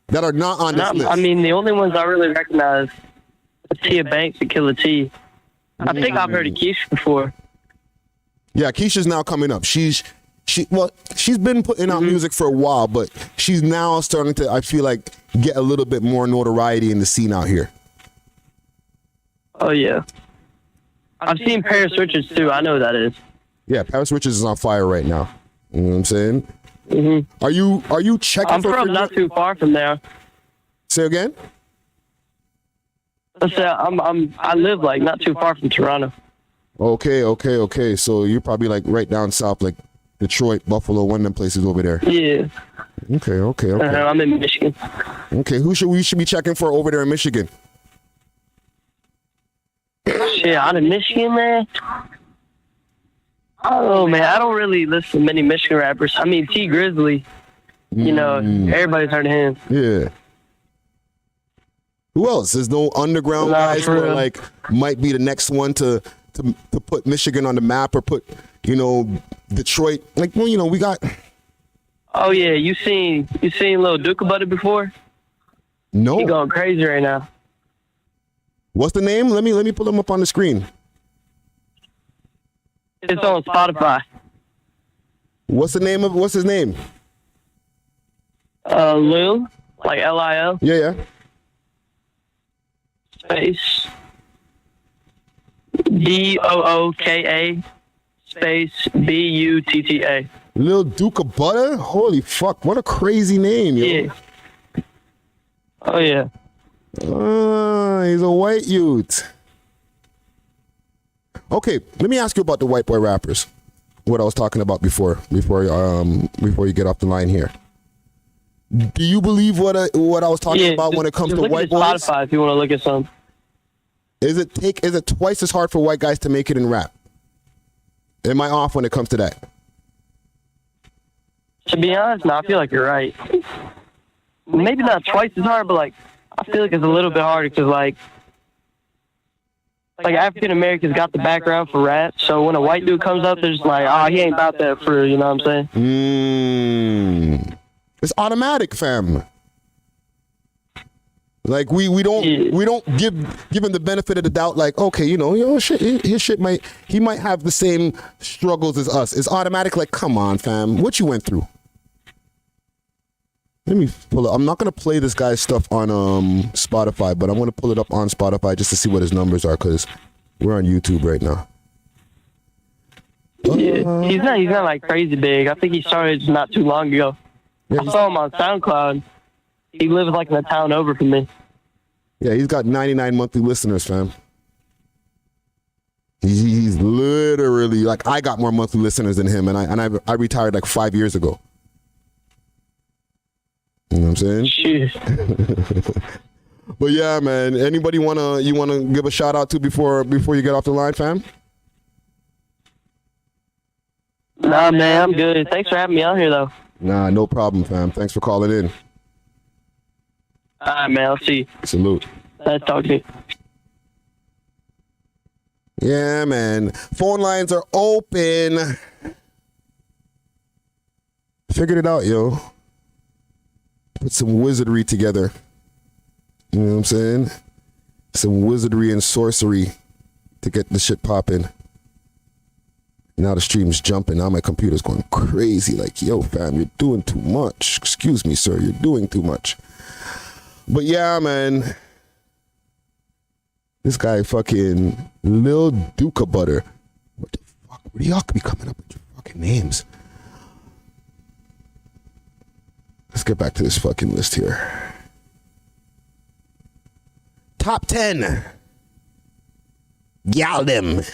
that are not on this list? I mean, the only ones I really recognize are Tia Banks and Killer T. I think I've heard of Keisha before. Yeah, Keisha's now coming up. She's been putting out music for a while, but she's now starting to, I feel like, get a little bit more notoriety in the scene out here. Oh yeah. I've seen Paris Richards too. I know who that is. Yeah, Paris Richards is on fire right now. You know what I'm saying? Mm-hmm. Are you checking? I'm from not too far from there. Say again? I live like not too far from Toronto. Okay. So you're probably like right down south, like Detroit, Buffalo, one of them places over there. Yeah. Okay. I'm in Michigan. Okay, who should we be checking for over there in Michigan? Shit, out of Michigan, man. Oh man, I don't really listen to many Michigan rappers. I mean, T Grizzly. You know, everybody's heard of him. Yeah. Who else? There's no underground guys who are like might be the next one to put Michigan on the map or put, Detroit. Like, well, we got. Oh yeah, you seen Lil Duca Butter before? No. He going crazy right now. What's the name? Let me pull him up on the screen. It's on Spotify. What's his name? Lil, like Lil. Yeah. Space Dooka space Butta. Lil Duca Butter? Holy fuck! What a crazy name, yo. Yeah. Oh yeah. He's a white youth. Okay, let me ask you about the white boy rappers. What I was talking about before you get off the line here. Do you believe what I was talking about when it comes to white boys? Spotify if you want to look at some. Is it twice as hard for white guys to make it in rap? Am I off when it comes to that? To be honest, no, I feel like you're right. Maybe not twice as hard, but like I feel like it's a little bit harder because like African Americans got the background for rap, so when a white dude comes up, they're just like, oh, he ain't about that for, you know what I'm saying? It's automatic, fam. Like we don't give him the benefit of the doubt. Like, okay, his shit he might have the same struggles as us. It's automatic. Like, come on, fam, what you went through? Let me pull it. I'm not gonna play this guy's stuff on Spotify, but I'm gonna pull it up on Spotify just to see what his numbers are because we're on YouTube right now. Yeah, he's not like crazy big. I think he started not too long ago. Yeah, I saw him on SoundCloud. He lives like in a town over from me. Yeah, he's got 99 monthly listeners, fam. He's literally like, I got more monthly listeners than him, and I retired like 5 years ago. You know what I'm saying? Shit. But yeah, man. Anybody you wanna give a shout out to before you get off the line, fam? Nah, man, I'm good. Thanks for having me on here, though. Nah, no problem, fam. Thanks for calling in. All right, man. I'll see you. Salute. Nice talking to you. Yeah, man. Phone lines are open. Figured it out, yo. Put some wizardry together. You know what I'm saying? Some wizardry and sorcery to get the shit popping. Now the stream's jumping. Now my computer's going crazy. Like, yo, fam, you're doing too much. Excuse me, sir. You're doing too much. But yeah, man. This guy fucking Lil Duca Butter. What the fuck? Where do y'all be coming up with your fucking names? Let's get back to this fucking list here. Top 10. Yaldem.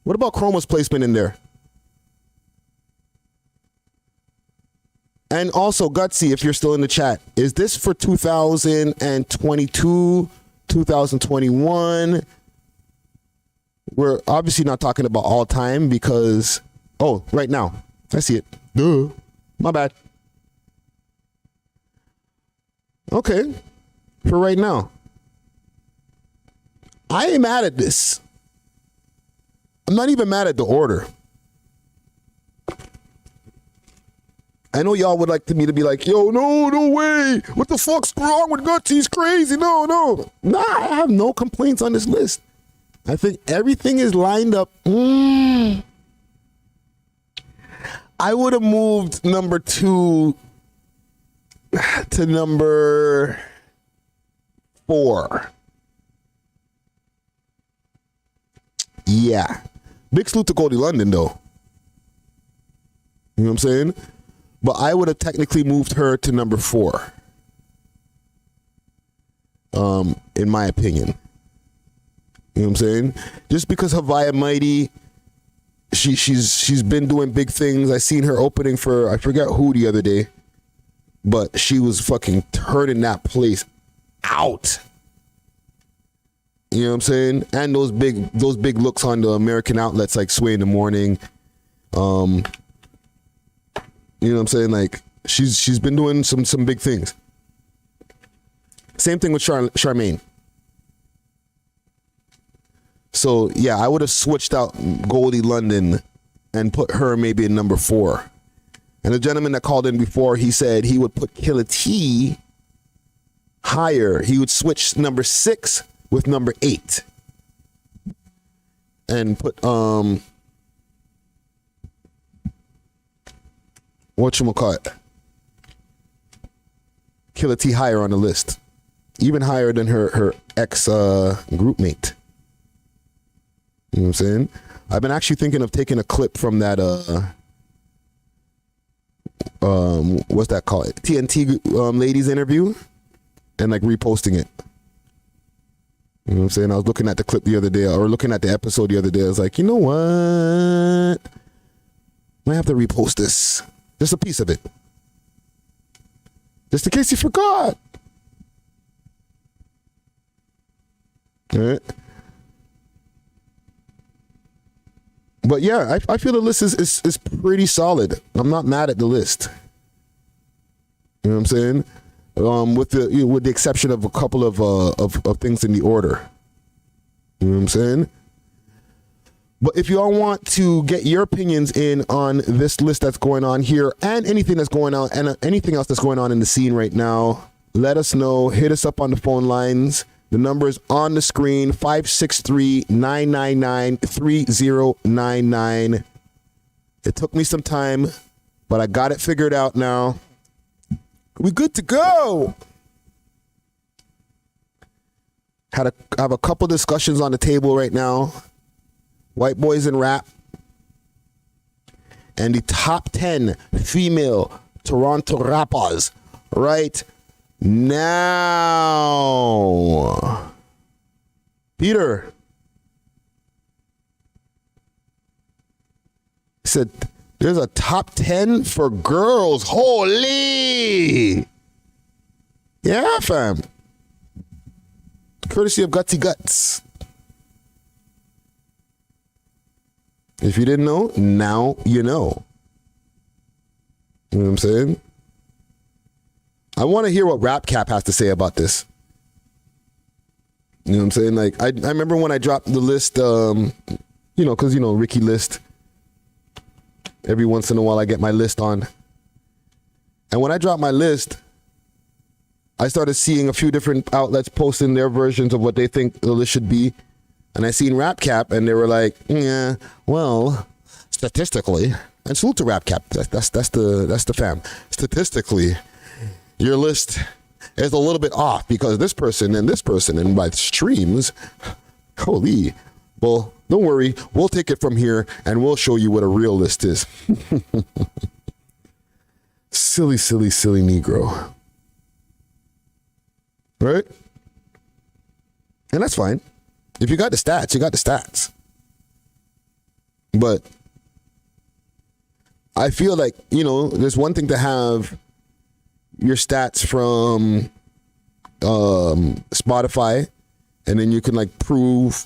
What about Chroma's placement in there? And also, Gutsy, if you're still in the chat, is this for 2022, 2021? We're obviously not talking about all time because, right now. I see it. Duh. My bad. Okay. For right now. I ain't mad at this. I'm not even mad at the order. I know y'all would like me to be like, yo, no way. What the fuck's wrong with Gutsy? He's crazy. No. Nah, I have no complaints on this list. I think everything is lined up. I would have moved number 2 to number 4. Yeah. Big salute to Goldie London, though. You know what I'm saying? But I would have technically moved her to number 4. In my opinion. You know what I'm saying? Just because Havaya Mighty, she's been doing big things. I seen her opening for, I forgot who the other day, but she was fucking turning that place out. You know what I'm saying? And those big looks on the American outlets like Sway in the Morning. You know what I'm saying? Like she's been doing some big things. Same thing with Charmaine. So yeah, I would have switched out Goldie London and put her maybe in number 4. And the gentleman that called in before, he said he would put Killa T higher. He would switch number 6 with number 8 and put whatchamacallit, Killa T higher on the list, even higher than her ex group mate. You know what I'm saying? I've been actually thinking of taking a clip from that what's that called, TNT ladies interview, and like reposting it. You know what I'm saying? I was looking at the clip the other day, or looking at the episode the other day. I was like, you know what? Might have to repost this. Just a piece of it. Just in case you forgot. All right. But yeah, I feel the list is pretty solid. I'm not mad at the list. You know what I'm saying? With the exception of a couple of things in the order. You know what I'm saying? But if you all want to get your opinions in on this list that's going on here and anything that's going on and anything else that's going on in the scene right now, let us know. Hit us up on the phone lines. The number is on the screen, 563-999-3099. It took me some time, but I got it figured out now. We good to go. Have a couple discussions on the table right now. White boys in rap. And the top 10 female Toronto rappers right now. Peter said there's a top 10 for girls. Holy. Yeah, fam. Courtesy of Gutsy Guts. If you didn't know, now you know. You know what I'm saying? I want to hear what Rap Cap has to say about this. You know what I'm saying? Like, I remember when I dropped the list, because, Ricky list. Every once in a while I get my list on. And when I dropped my list, I started seeing a few different outlets posting their versions of what they think the list should be. And I seen Rap Cap, and they were like, yeah, well, statistically, and salute to Rap Cap. That's the fam. Statistically, your list is a little bit off because this person, and by streams, holy. Well, don't worry. We'll take it from here, and we'll show you what a real list is. Silly, silly, silly Negro. Right? And that's fine. If you got the stats, you got the stats. But I feel like, there's one thing to have your stats from Spotify, and then you can prove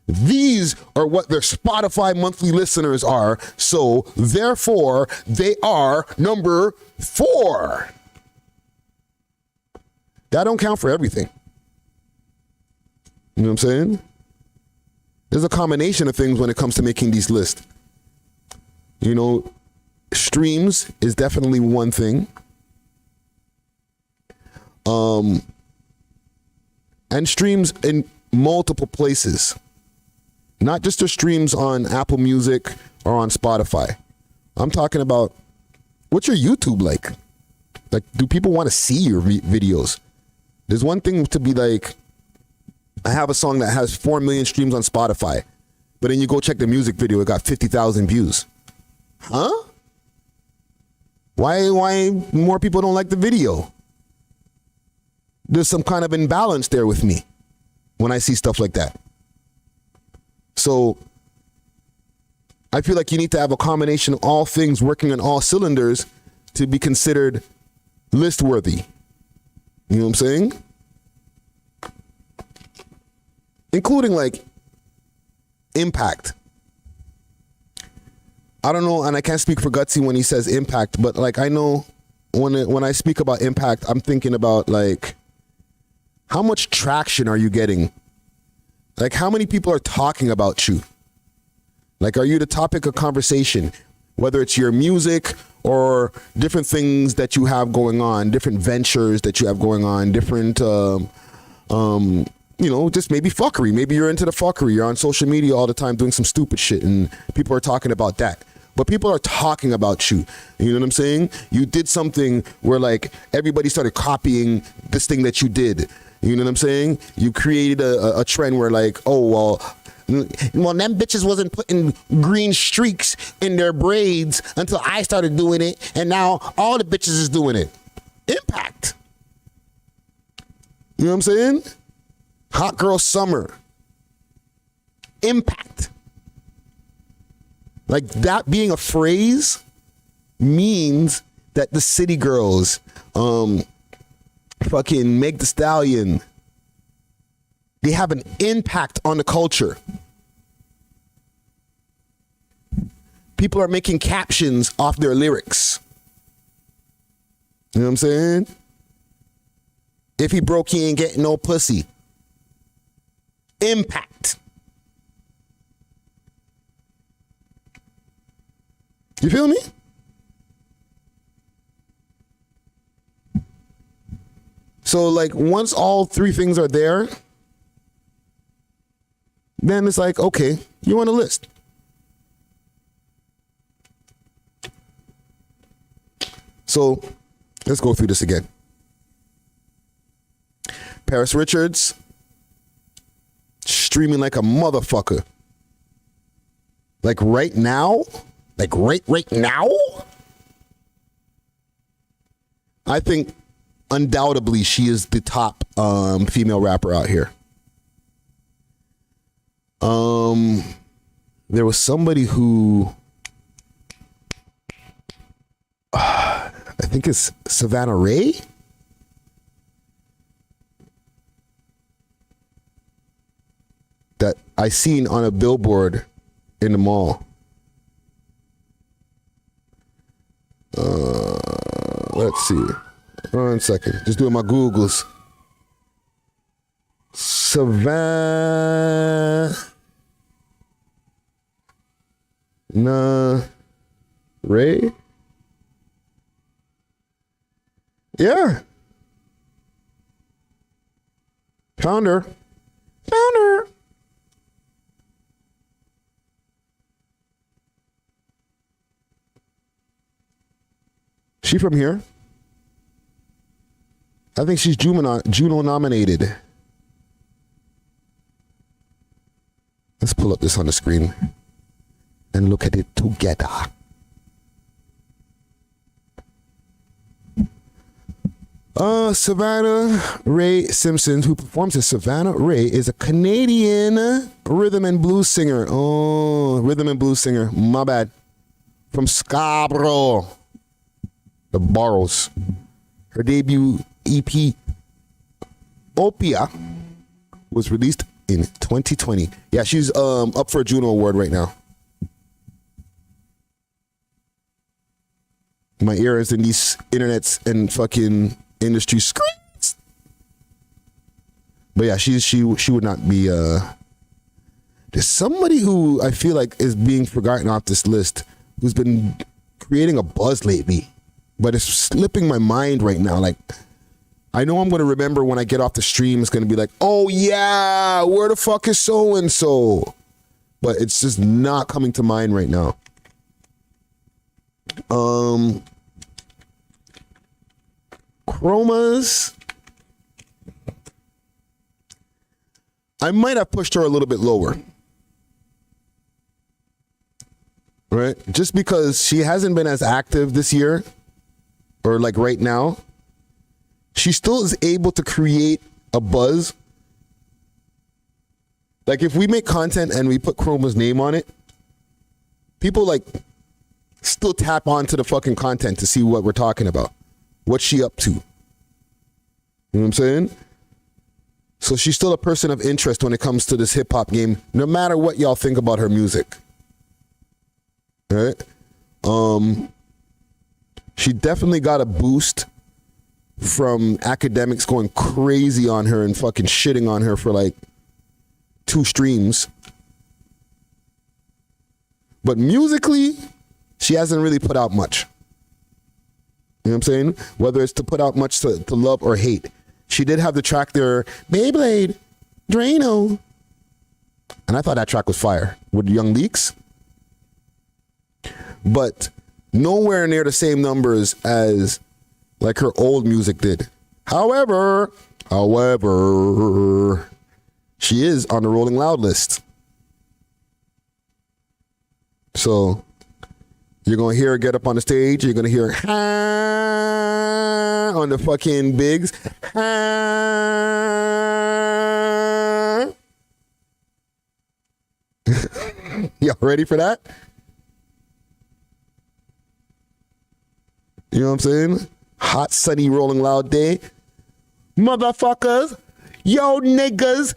these are what their Spotify monthly listeners are. So therefore, they are number 4. That don't count for everything. You know what I'm saying? There's a combination of things when it comes to making these lists. Streams is definitely one thing. And streams in multiple places. Not just the streams on Apple Music or on Spotify. I'm talking about, what's your YouTube like? Like, do people want to see your videos? There's one thing to be like, I have a song that has 4 million streams on Spotify, but then you go check the music video, it got 50,000 views. Huh? Why more people don't like the video? There's some kind of imbalance there with me when I see stuff like that. So I feel like you need to have a combination of all things working on all cylinders to be considered list worthy. You know what I'm saying? Including impact. I don't know, and I can't speak for Gutsy when he says impact, but I know when I speak about impact, I'm thinking about how much traction are you getting? How many people are talking about you? Are you the topic of conversation? Whether it's your music or different things that you have going on, different ventures that you have going on, different just maybe fuckery. Maybe you're into the fuckery. You're on social media all the time doing some stupid shit and people are talking about that. But people are talking about you. You know what I'm saying? You did something where everybody started copying this thing that you did. You know what I'm saying? You created a trend where them bitches wasn't putting green streaks in their braids until I started doing it. And now all the bitches is doing it. Impact. You know what I'm saying? Hot girl summer. Impact. That being a phrase means that the city girls, fucking Meg Thee Stallion, they have an impact on the culture. People are making captions off their lyrics. You know what I'm saying? If he broke, he ain't getting no pussy. Impact. You feel me? So like once all three things are there, then it's like, okay, you're on a list. So let's go through this again. Paris Richards, streaming like a motherfucker. Like right now? Like right now? I think undoubtedly she is the top female rapper out here. There was somebody who I think it's Savannah Ray. That I seen on a billboard in the mall. Let's see. 1 second. Just doing my Googles. Savannah Ray? Yeah. Found her. She from here. I think she's Juno nominated. Let's pull up this on the screen and look at it together. Savannah Ray Simpson, who performs as Savannah Ray, is a Canadian rhythm and blues singer. Oh, rhythm and blues singer. My bad. From Scarborough. The Boroughs. Her debut EP, Opia, was released in 2020. Yeah, she's up for a Juno Award right now. My ear is in these internets and fucking industry screens. But yeah, she would not be. There's somebody who I feel like is being forgotten off this list who's been creating a buzz lately, but it's slipping my mind right now. Like, I know I'm going to remember when I get off the stream. It's going to be like, oh yeah, where the fuck is so and so? But it's just not coming to mind right now. Chromas. I might have pushed her a little bit lower. Right? Just because she hasn't been as active this year, or like right now, she still is able to create a buzz. Like if we make content and we put Chroma's name on it, people like still tap onto the fucking content to see what we're talking about. What's she up to? You know what I'm saying? So she's still a person of interest when it comes to this hip hop game, no matter what y'all think about her music. Right? She definitely got a boost from academics going crazy on her and fucking shitting on her for like 2 streams. But musically, she hasn't really put out much. You know what I'm saying? Whether it's to put out much to love or hate. She did have the track there, Beyblade, Drano. And I thought that track was fire with Young Leaks. But nowhere near the same numbers as like her old music did. However, she is on the Rolling Loud list. So you're going to hear her get up on the stage. You're going to hear her on the fucking bigs. Y'all ready for that? You know what I'm saying? Hot, sunny, Rolling Loud day. Motherfuckers. Yo, niggas.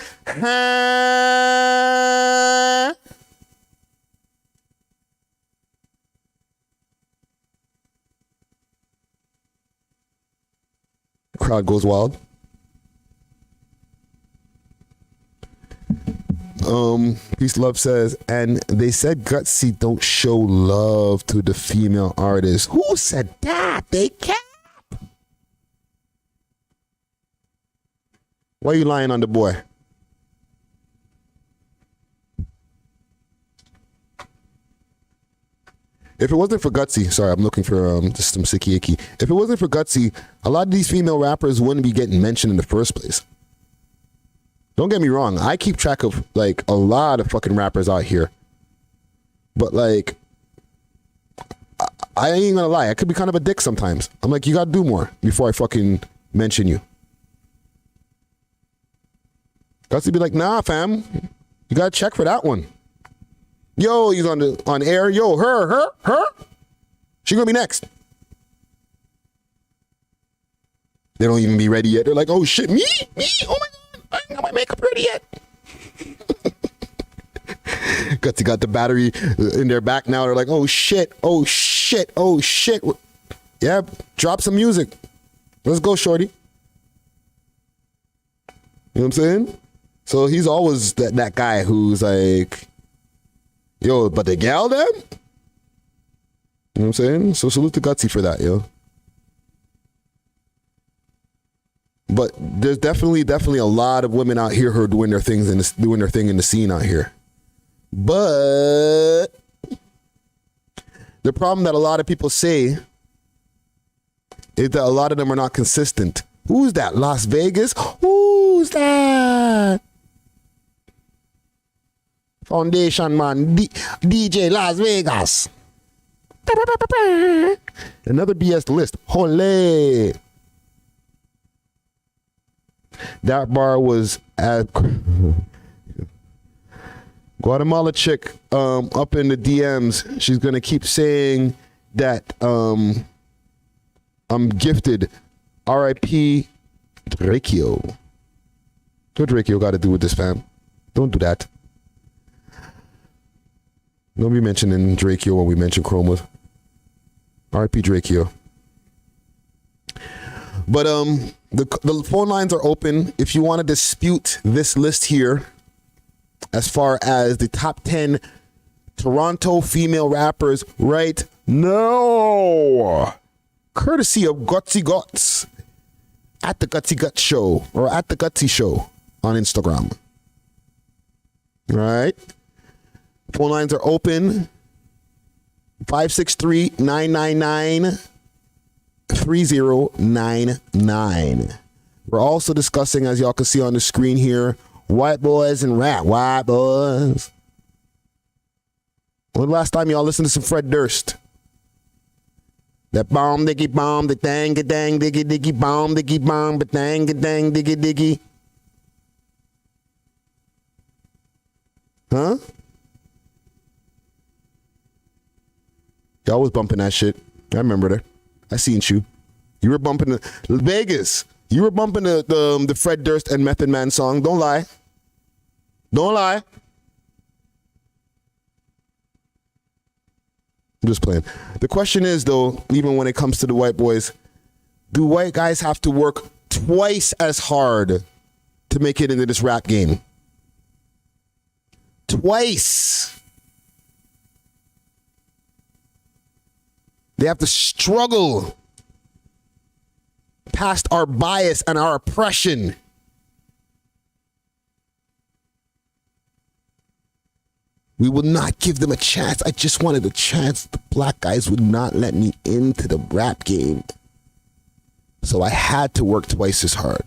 Crowd goes wild. Peace Love says, and they said Gutsy don't show love to the female artists. Who said that? They cap. Why are you lying on the boy? If it wasn't for Gutsy, sorry, I'm looking for just some sicky icky. If it wasn't for Gutsy, a lot of these female rappers wouldn't be getting mentioned in the first place. Don't get me wrong, I keep track of like a lot of fucking rappers out here. But like, I ain't gonna lie, I could be kind of a dick sometimes. I'm like, you gotta do more before I fucking mention you. Gutsy be like, nah, fam, you gotta check for that one. Yo, he's on air. Yo, her. She gonna be next. They don't even be ready yet. They're like, oh shit, me? Oh my god, I ain't got my makeup ready yet. Gutsy got the battery in their back now. They're like, oh shit. Yeah, drop some music. Let's go, shorty. You know what I'm saying? So he's always that guy who's like, yo, but the gal them? You know what I'm saying? So salute to Gutsy for that, yo. But there's definitely a lot of women out here who are doing their thing in the scene out here. But the problem that a lot of people say is that a lot of them are not consistent. Who's that? Las Vegas? Who's that? Foundation man, DJ Las Vegas. Another BS list. Holy. That bar was at Guatemala chick up in the DMs. She's gonna keep saying that I'm gifted. R.I.P. Drakeo. What Drakeo got to do with this, fam? Don't do that. Don't be mentioning Drakeo when we mention Chroma. R.I.P. Drakeo. But the phone lines are open if you want to dispute this list here as far as the top 10 Toronto female rappers right now. Courtesy of Gutsy Guts at the Gutsy Guts Show or at the Gutsy Show on Instagram. All right. Phone lines are open. 563-999-3099. We're also discussing, as y'all can see on the screen here, white boys and rap. White boys. When the last time y'all listened to some Fred Durst? That bomb diggy bomb, the dang a dang diggy diggy bomb diggy bomb, but dang a dang diggy diggy. Huh? Y'all was bumping that shit. I remember that. I seen you. You were bumping the Vegas. You were bumping the Fred Durst and Method Man song. Don't lie. Don't lie. I'm just playing. The question is, though, even when it comes to the white boys, do white guys have to work twice as hard to make it into this rap game? Twice. They have to struggle past our bias and our oppression. We will not give them a chance. I just wanted a chance. The black guys would not let me into the rap game. So I had to work twice as hard.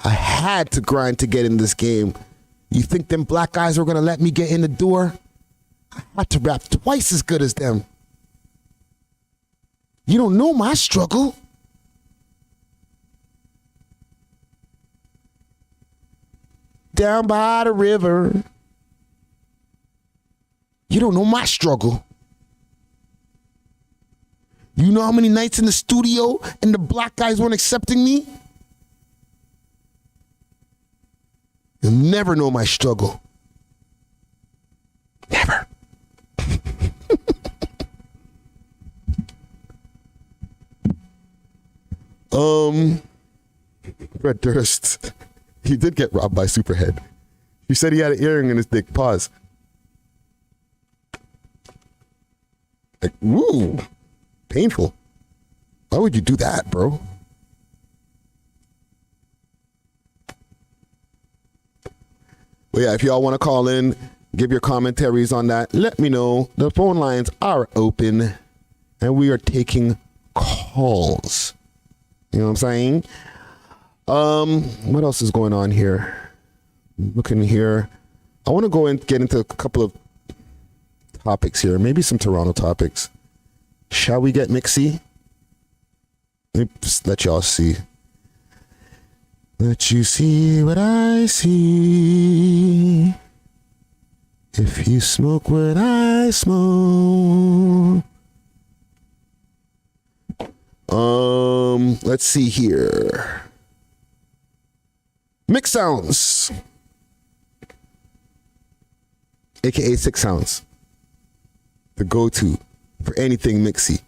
I had to grind to get in this game. You think them black guys were going to let me get in the door? I had to rap twice as good as them. You don't know my struggle. Down by the river. You don't know my struggle. You know how many nights in the studio and the black guys weren't accepting me? You'll never know my struggle. Never. Fred Durst. He did get robbed by Superhead. He said he had an earring in his dick. Pause. Like, woo. Painful. Why would you do that, bro? Well, yeah, if y'all want to call in, give your commentaries on that, let me know. The phone lines are open, and we are taking calls. You know what I'm saying? What else is going on here? Looking here. I want to go and get into a couple of topics here. Maybe some Toronto topics. Shall we get mixy? Let me just let y'all see. Let you see what I see. If you smoke what I smoke. Let's see here. Mix sounds. AKA 6 sounds. The go-to for anything mixy.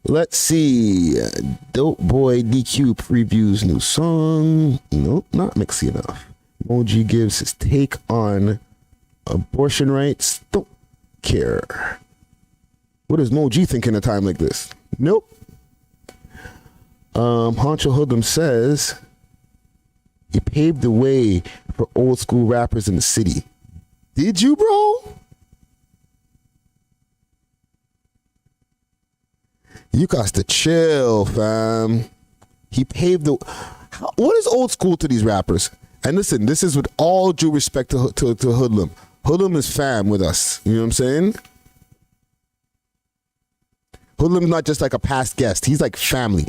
Let's see. Dope Boy DQ previews new song. Nope, not mixy enough. Moji gives his take on abortion rights. Don't care. What does Moji think in a time like this? Nope. Honcho Hoodlum says he paved the way for old school rappers in the city. Did you, bro? You got to chill, fam. He paved the... What is old school to these rappers? And listen, this is with all due respect to Hoodlum. Hoodlum is fam with us. You know what I'm saying? Hoodlum's not just like a past guest. He's like family.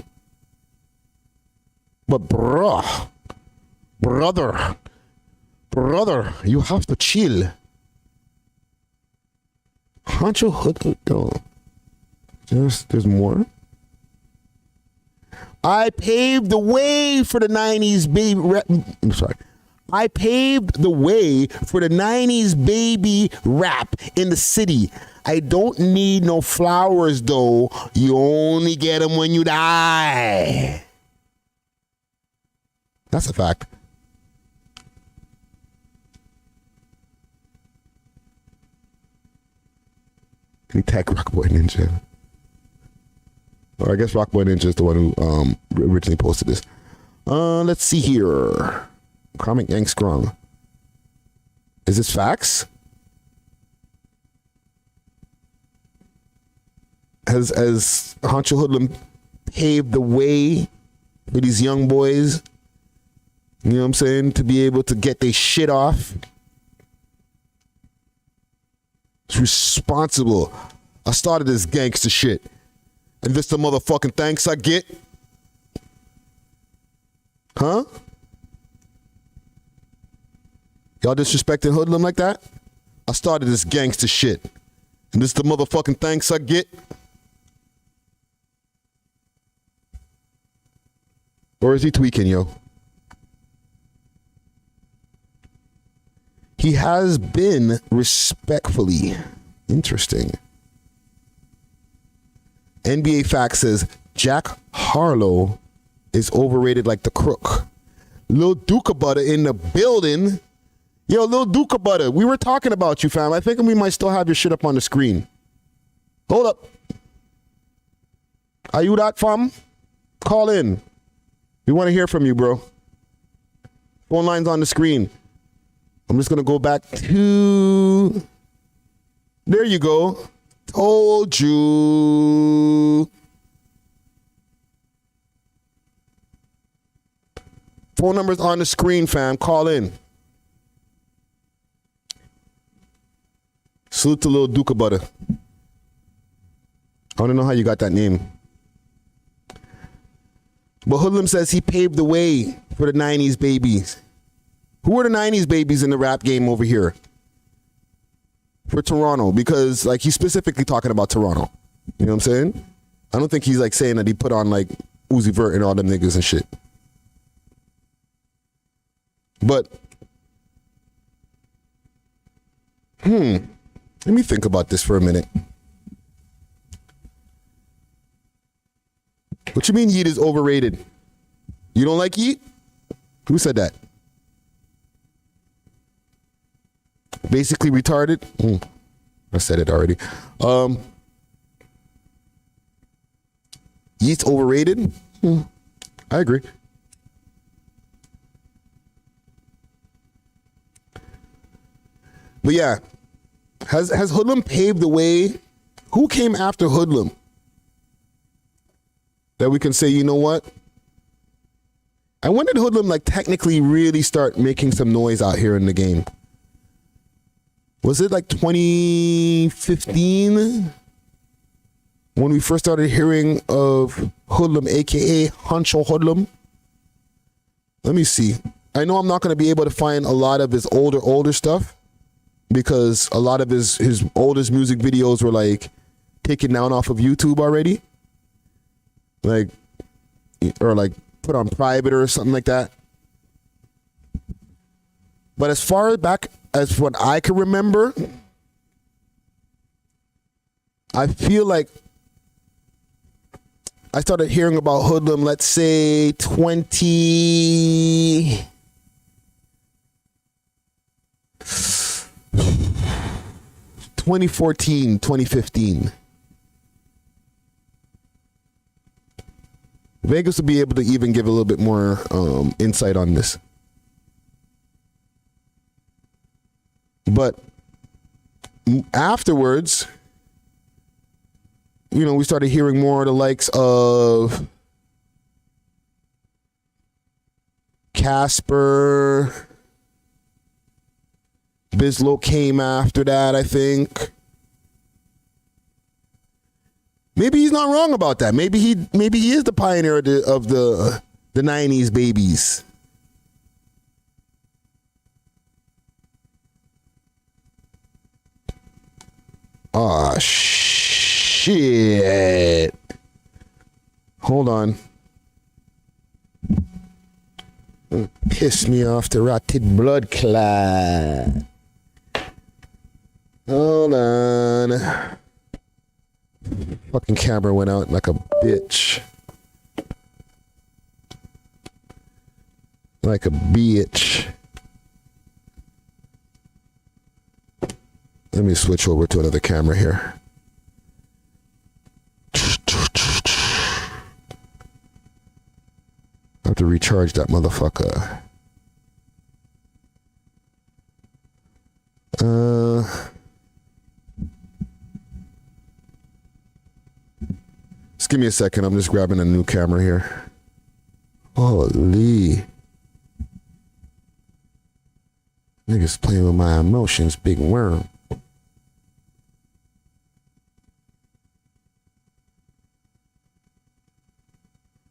But brother, you have to chill. Honcho Hoodlum. There's more. I paved the way for the 90s baby rap. I'm sorry. I paved the way for the 90s baby rap in the city. I don't need no flowers though. You only get them when you die. That's a fact. Can you tag Rockboy Ninja? Or I guess Rockboy Ninja is the one who originally posted this. Let's see here. Comic Yank Strong. Is this facts? Has Honcho Hoodlum paved the way for these young boys, you know what I'm saying, to be able to get their shit off? It's responsible. I started this gangster shit. And this the motherfucking thanks I get? Huh? Y'all disrespecting Hoodlum like that? I started this gangster shit. And this the motherfucking thanks I get? Or is he tweaking, yo? He has been respectfully. Interesting. NBA Facts says Jack Harlow is overrated like the crook. Lil Duca Butter in the building. Yo, Lil Duca Butter, we were talking about you, fam. I think we might still have your shit up on the screen. Hold up. Are you that, fam? Call in. We want to hear from you, bro. Phone line's on the screen. I'm just going to go back to... There you go. Told you. Phone number's on the screen, fam. Call in. Salute to Lil Duca Butter. I want to know how you got that name. But Hoodlum says he paved the way for the 90s babies. Who are the 90s babies in the rap game over here? For Toronto, because like he's specifically talking about Toronto. You know what I'm saying? I don't think he's like saying that he put on like Uzi Vert and all them niggas and shit. But let me think about this for a minute. What you mean Yeat is overrated? You don't like Yeat? Who said that? Basically retarded? I said it already. Yeat's overrated? I agree. But yeah, has Hoodlum paved the way? Who came after Hoodlum? That we can say, you know what? And when did Hoodlum like technically really start making some noise out here in the game? Was it like 2015? When we first started hearing of Hoodlum, aka Honcho Hoodlum? Let me see. I know I'm not going to be able to find a lot of his older stuff, because a lot of his oldest music videos were like taken down off of YouTube already. Like, or like put on private or something like that. But as far back as what I can remember, I feel like I started hearing about Hoodlum, let's say 2014, 2015. Vegas will be able to even give a little bit more insight on this. But afterwards, you know, we started hearing more of the likes of Casper. Bizz came after that, I think. Maybe he's not wrong about that. Maybe he is the pioneer of the 90s babies. Ah, shit. Hold on. Piss me off the rotted blood clot. Hold on. Fucking camera went out like a bitch. Like a bitch. Let me switch over to another camera here. I have to recharge that motherfucker. Just give me a second. I'm just grabbing a new camera here. Holy. Niggas playing with my emotions, big worm.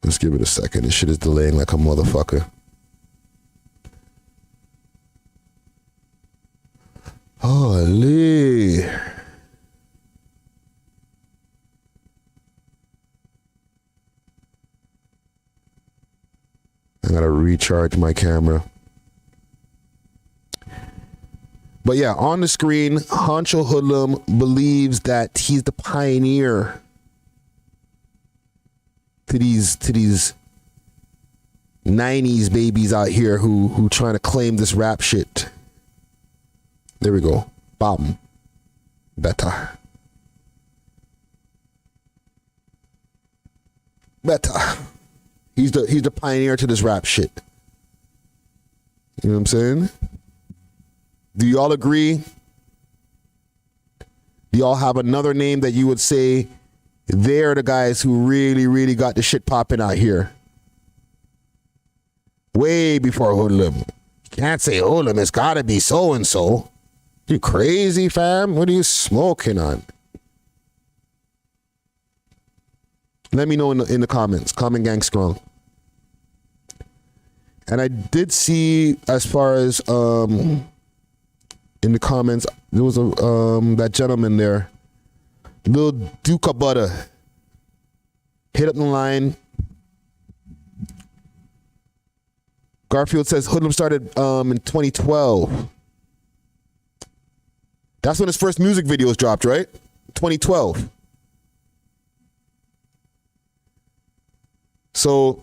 Let's give it a second. This shit is delaying like a motherfucker. Holy. I gotta recharge my camera. But yeah, on the screen, Honcho Hoodlum believes that he's the pioneer to these 90s babies out here who trying to claim this rap shit. There we go. Bam. Better. He's the pioneer to this rap shit. You know what I'm saying? Do y'all agree? Do y'all have another name that you would say they're the guys who really, really got the shit popping out here? Way before Hoodlum. Can't say Hoodlum, it's gotta be so-and-so. You crazy, fam? What are you smoking on? Let me know in the comments. Comment gang strong. And I did see, as far as in the comments, there was that gentleman there, Lil Duke of Butter, hit up the line. Garfield says Hoodlum started in 2012. That's when his first music videos dropped, right? 2012. So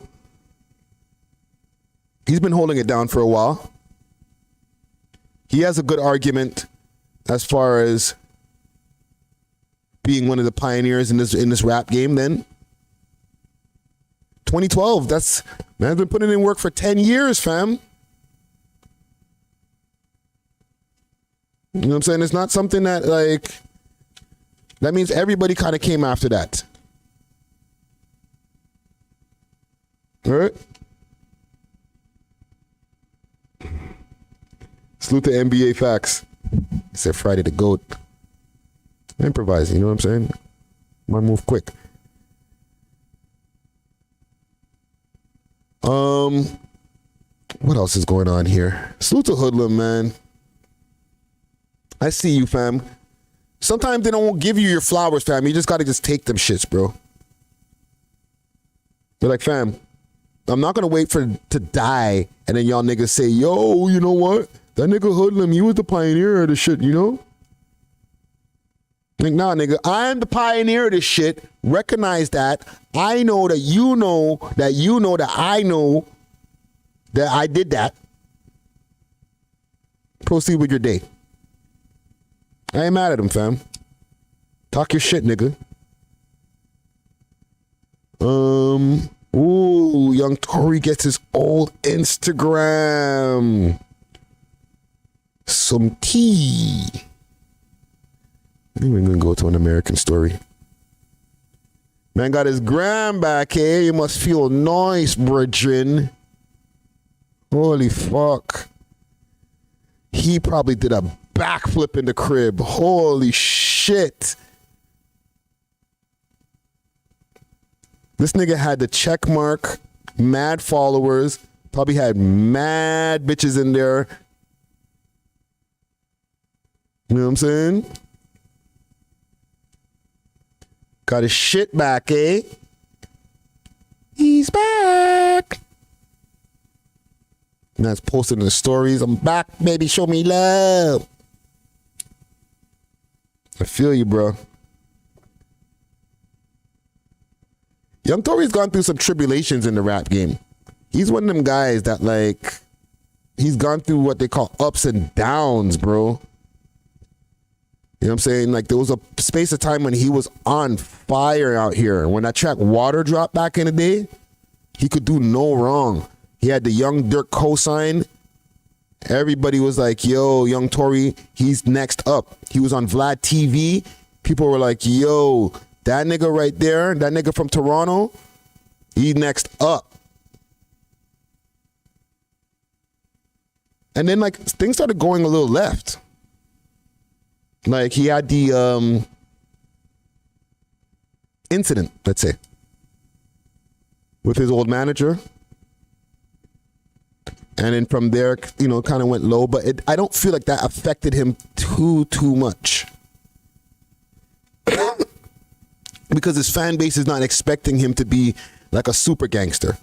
He's been holding it down for a while. He has a good argument as far as being one of the pioneers in this rap game then. 2012, man's been putting in work for 10 years, fam. You know what I'm saying? It's not something that, like, that means everybody kind of came after that. All right? Salute to NBA Facts. He said Friday the GOAT. Improvising, you know what I'm saying? Might move quick. What else is going on here? Salute to Hoodlum, man. I see you, fam. Sometimes they don't give you your flowers, fam. You just gotta take them shits, bro. They're like, fam, I'm not gonna wait to die and then y'all niggas say, yo, you know what? That nigga Hoodlum, he was the pioneer of the shit, you know? Like, nah, nigga, I'm the pioneer of this shit. Recognize that. I know that you know that you know that I know that I did that. Proceed with your day. I ain't mad at him, fam. Talk your shit, nigga. Ooh, young Tory gets his old Instagram. Some tea. We're gonna go to an American Story. Man got his gram back, eh? You must feel nice, brethren. Holy fuck. He probably did a backflip in the crib. Holy shit. This nigga had the check mark, mad followers, probably had mad bitches in there. You know what I'm saying? Got his shit back, eh? He's back. And that's posted in the stories. I'm back, baby. Show me love. I feel you, bro. Young Tory's gone through some tribulations in the rap game. He's one of them guys that, like, he's gone through what they call ups and downs, bro. You know what I'm saying? Like, there was a space of time when he was on fire out here. When that track Water dropped back in the day, he could do no wrong. He had the Young Dirk cosign. Everybody was like, yo, Young Tory, he's next up. He was on Vlad TV. People were like, yo, that nigga right there, that nigga from Toronto, he's next up. And then, like, things started going a little left. Like, he had the incident, let's say, with his old manager. And then from there, you know, kind of went low. But I don't feel like that affected him too much. Because his fan base is not expecting him to be like a super gangster.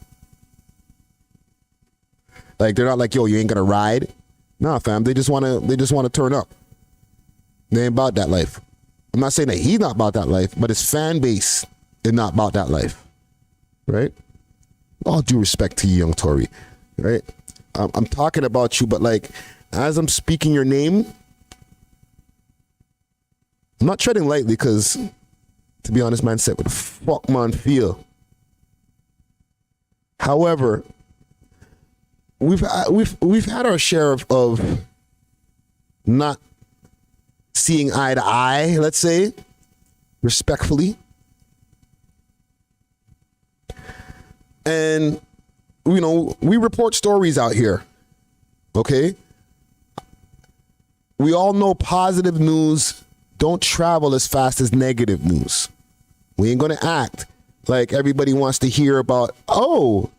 Like, they're not like, yo, you ain't gonna ride. Nah, fam, they just wanna turn up. They ain't about that life. I'm not saying that he's not about that life, but his fan base is not about that life. Right? All due respect to you, Young Tory. Right? I'm talking about you, but, like, as I'm speaking your name, I'm not treading lightly because, to be honest, man said, what the fuck man feel? However, we've had our share of not seeing eye to eye, let's say, respectfully. And, you know, we report stories out here, okay? We all know positive news don't travel as fast as negative news. We ain't gonna act like everybody wants to hear about, oh,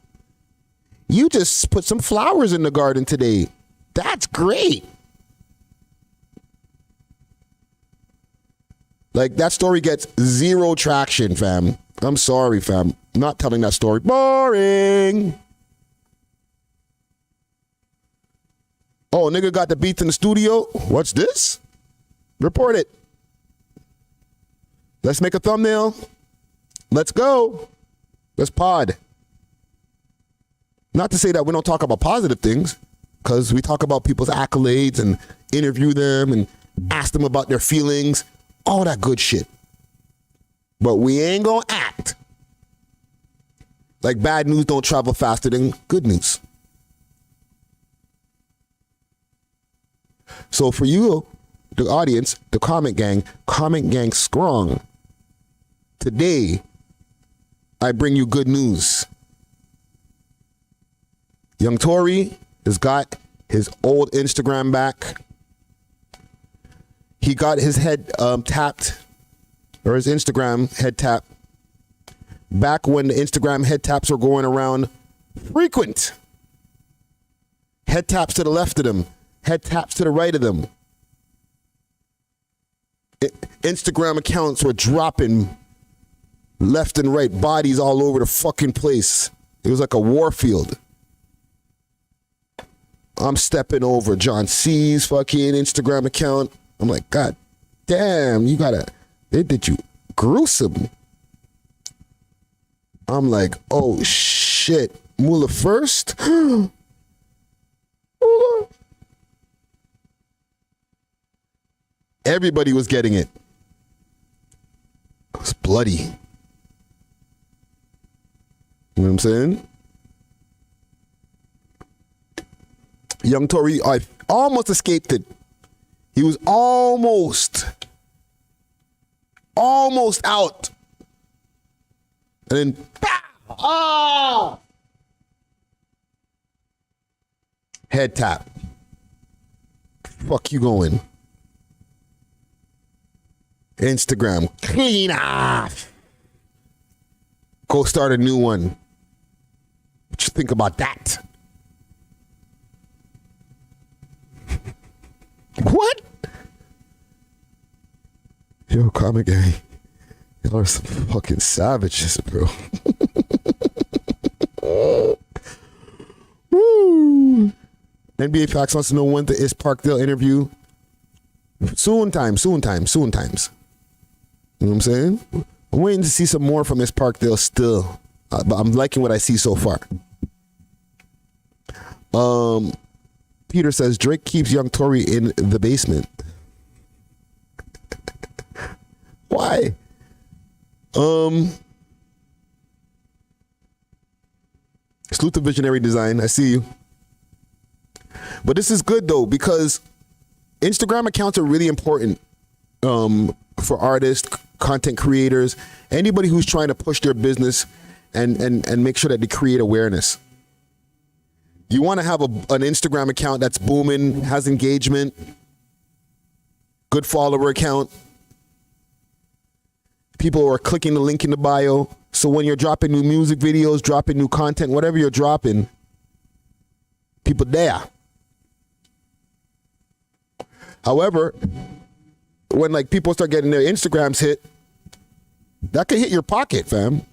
you just put some flowers in the garden today. That's great. Like, that story gets zero traction, fam. I'm sorry, fam. I'm not telling that story. Boring. Oh, nigga got the beats in the studio. What's this? Report it. Let's make a thumbnail. Let's go. Let's pod. Not to say that we don't talk about positive things, because we talk about people's accolades and interview them and ask them about their feelings, all that good shit. But we ain't gonna act like bad news don't travel faster than good news. So for you, the audience, the comment gang strong. Today, I bring you good news. Young Tory has got his old Instagram back. He got his head tapped, or his Instagram head tap, back when the Instagram head taps were going around frequent. Head taps to the left of them, head taps to the right of them. Instagram accounts were dropping left and right, bodies all over the fucking place. It was like a war field. I'm stepping over John C's fucking Instagram account. I'm like, God damn, they did you gruesome. I'm like, oh shit, Mula first? Mula. Everybody was getting it. It was bloody. You know what I'm saying? Young Tory, I almost escaped it. He was almost out. And then, pow! Head tap. Fuck you going. Instagram, clean off. Go start a new one. What you think about that? What? Yo, comment gang. Y'all are some fucking savages, bro. Woo. NBA Facts wants to know when the Is Parkdale interview. Soon times. You know what I'm saying? I'm waiting to see some more from Is Parkdale still. But I'm liking what I see so far. Peter says Drake keeps young Tory in the basement. Why? Salute to Visionary Design. I see you. But this is good though, because Instagram accounts are really important for artists, content creators, anybody who's trying to push their business and make sure that they create awareness. You want to have an Instagram account that's booming, has engagement, good follower account. People are clicking the link in the bio. So when you're dropping new music videos, dropping new content, whatever you're dropping, people there. However, when like people start getting their Instagrams hit, that could hit your pocket, fam.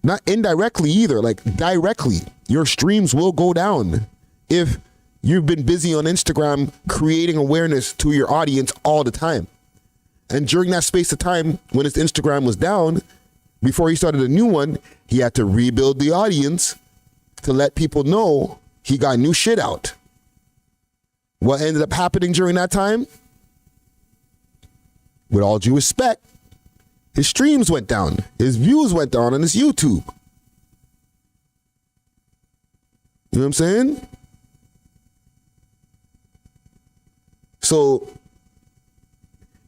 Not indirectly either, like directly. Your streams will go down if you've been busy on Instagram creating awareness to your audience all the time. And during that space of time when his Instagram was down, before he started a new one, he had to rebuild the audience to let people know he got new shit out. What ended up happening during that time? With all due respect, his streams went down. His views went down on his YouTube. You know what I'm saying? So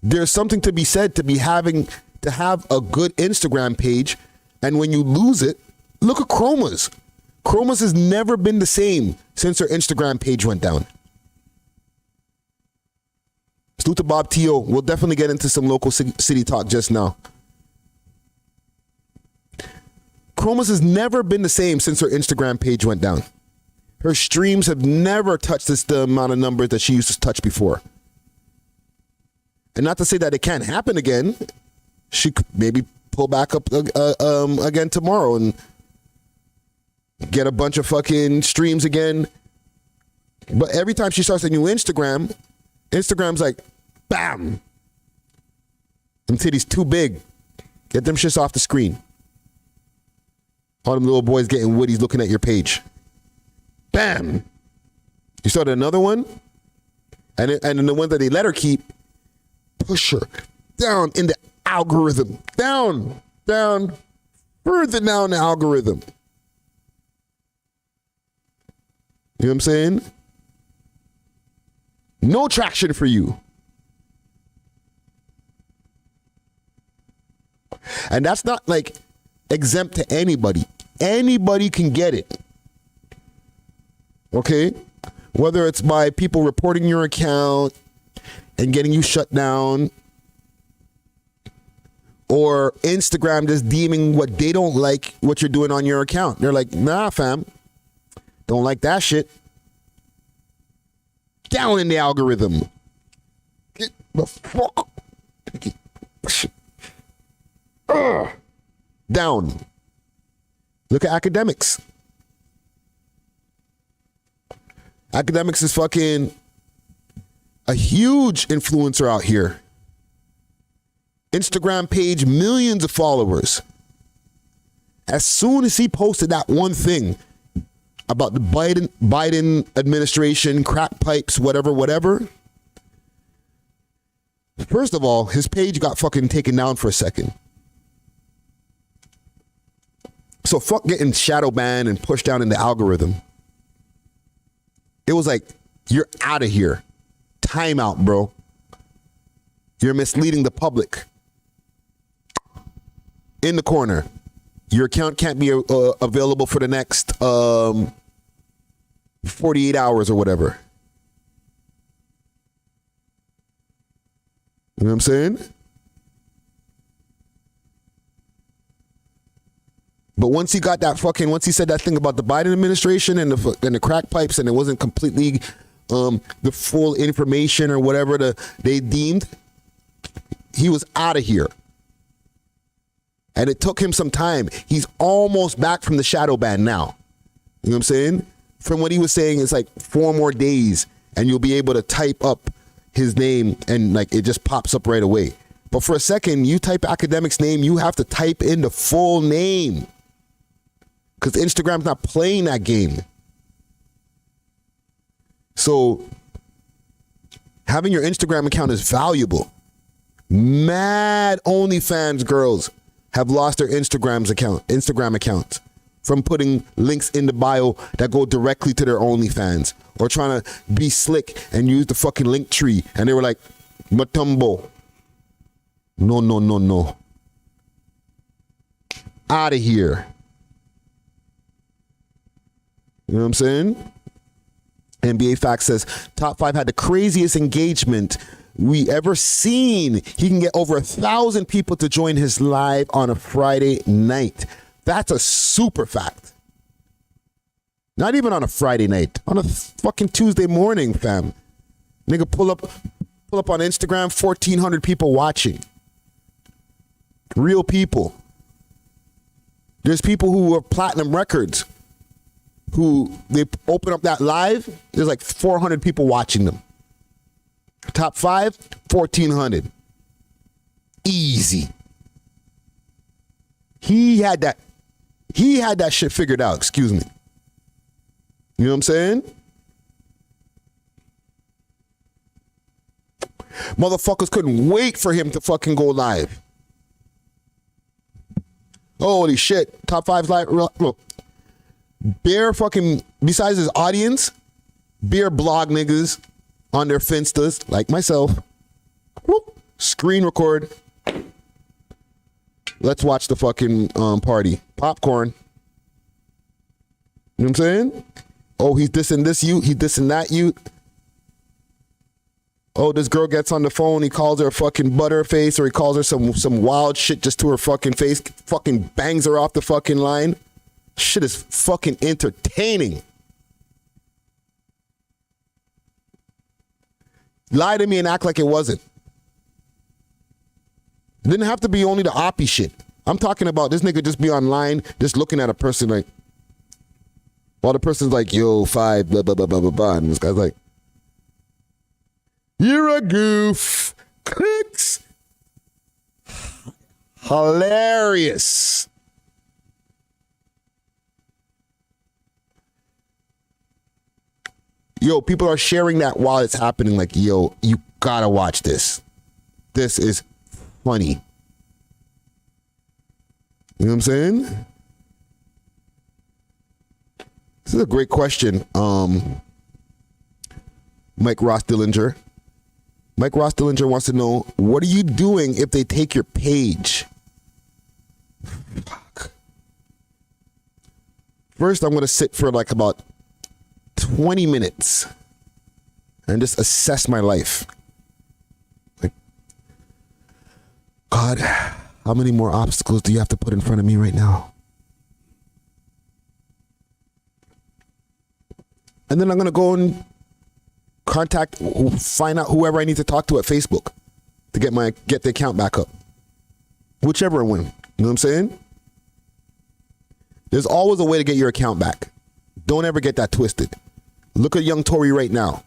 there's something to be said to have a good Instagram page, and when you lose it, look at Chroma's. Chroma's has never been the same since her Instagram page went down. Salute to Bob Tio. We'll definitely get into some local city talk just now. Chroma's has never been the same since her Instagram page went down. Her streams have never touched the amount of numbers that she used to touch before. And not to say that it can't happen again. She could maybe pull back up again tomorrow and get a bunch of fucking streams again. But every time she starts a new Instagram's like, bam. Them titties too big. Get them shits off the screen. All them little boys getting woodies looking at your page. Bam. You started another one, and then the ones that they let her keep, push her down in the algorithm. Down, further down the algorithm. You know what I'm saying? No traction for you. And that's not like exempt to anybody. Anybody can get it. Okay? Whether it's by people reporting your account and getting you shut down, or Instagram just deeming what they don't like what you're doing on your account. They're like, nah, fam. Don't like that shit. Down in the algorithm. Get the fuck. Down. Look at academics. Academics is fucking a huge influencer out here. Instagram page, millions of followers. As soon as he posted that one thing about the Biden administration, crack pipes, whatever. First of all, his page got fucking taken down for a second. So fuck getting shadow banned and pushed down in the algorithm. It was like, you're out of here. Time out, bro. You're misleading the public. In the corner. Your account can't be available for the next 48 hours or whatever. You know what I'm saying? But once he got that once he said that thing about the Biden administration and the crack pipes, and it wasn't completely the full information or whatever they deemed, he was out of here. And it took him some time. He's almost back from the shadow ban now. You know what I'm saying? From what he was saying, it's like 4 more days and you'll be able to type up his name and like it just pops up right away. But for a second, you type academic's name, you have to type in the full name. Because Instagram's not playing that game. So having your Instagram account is valuable. Mad OnlyFans girls have lost their Instagram accounts from putting links in the bio that go directly to their OnlyFans, or trying to be slick and use the fucking link tree. And they were like, Matumbo. No. Out of here. You know what I'm saying? NBA Facts says Top 5 had the craziest engagement we ever seen. He can get over 1,000 people to join his live on a Friday night. That's a super fact. Not even on a Friday night, on a fucking Tuesday morning, fam. Nigga pull up on Instagram, 1,400 people watching. Real people. There's people who are platinum records who they open up that live, there's like 400 people watching them. Top 5, 1,400. Easy. He had that shit figured out, excuse me. You know what I'm saying? Motherfuckers couldn't wait for him to fucking go live. Holy shit. Top 5 live. Look. Bare fucking, besides his audience, bare blog niggas on their Finstas, like myself. Whoop, screen record. Let's watch the fucking party. Popcorn. You know what I'm saying? Oh, he's dissing this youth. He's dissing that youth. Oh, this girl gets on the phone. He calls her a fucking butterface, or he calls her some wild shit just to her fucking face. Fucking bangs her off the fucking line. Shit is fucking entertaining. Lie to me and act like it wasn't. It didn't have to be only the oppie shit. I'm talking about this nigga just be online, just looking at a person like, while the person's like, yo, 5, blah, blah, blah, blah, blah, blah. And this guy's like, you're a goof. Clicks. Hilarious. yo, people are sharing that while it's happening. Like, yo, you gotta watch this. This is funny. You know what I'm saying? This is a great question. Mike Ross Dillinger. Mike Ross Dillinger wants to know, what are you doing if they take your page? Fuck. First, I'm going to sit for like about 20 minutes and just assess my life. Like, God, how many more obstacles do you have to put in front of me right now? And then I'm going to go and find out whoever I need to talk to at Facebook to get the account back up. Whichever one. You know what I'm saying? There's always a way to get your account back. Don't ever get that twisted. Look at young Tory right now.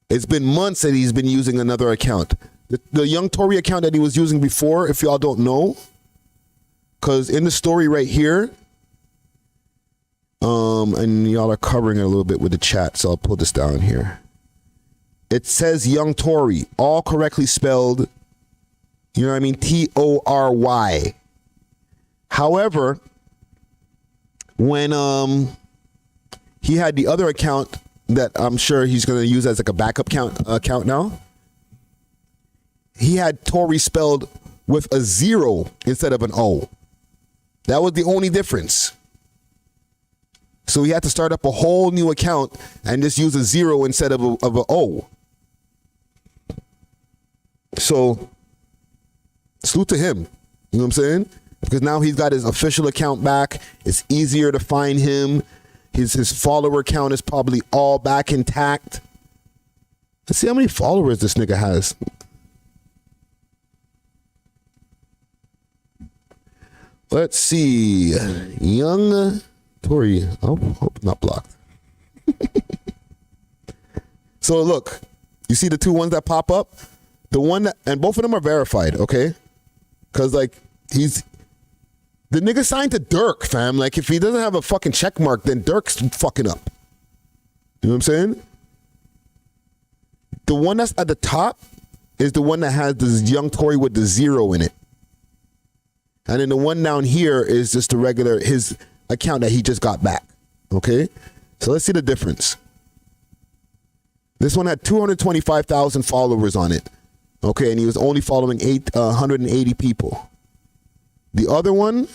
It's been months that he's been using another account. The young Tory account that he was using before, if y'all don't know, because in the story right here, and y'all are covering it a little bit with the chat, so I'll pull this down here. It says young Tory, all correctly spelled, you know what I mean? Tory. However, when he had the other account that I'm sure he's going to use as like a backup account now, he had Tory spelled with a 0 instead of an O. That was the only difference. So he had to start up a whole new account and just use a 0 instead of an O. So salute to him. You know what I'm saying? Because now he's got his official account back. It's easier to find him. His follower count is probably all back intact. Let's see how many followers this nigga has. Let's see. Young Tory. Oh, hope not blocked. So look, you see the two ones that pop up? The one that, and both of them are verified, okay? Because like the nigga signed to Dirk, fam. Like if he doesn't have a fucking check mark, then Dirk's fucking up. You know what I'm saying? The one that's at the top is the one that has this young Tory with the 0 in it. And then the one down here is just the regular, his account that he just got back. Okay? So let's see the difference. This one had 225,000 followers on it. Okay, and he was only following 180 people. The other one,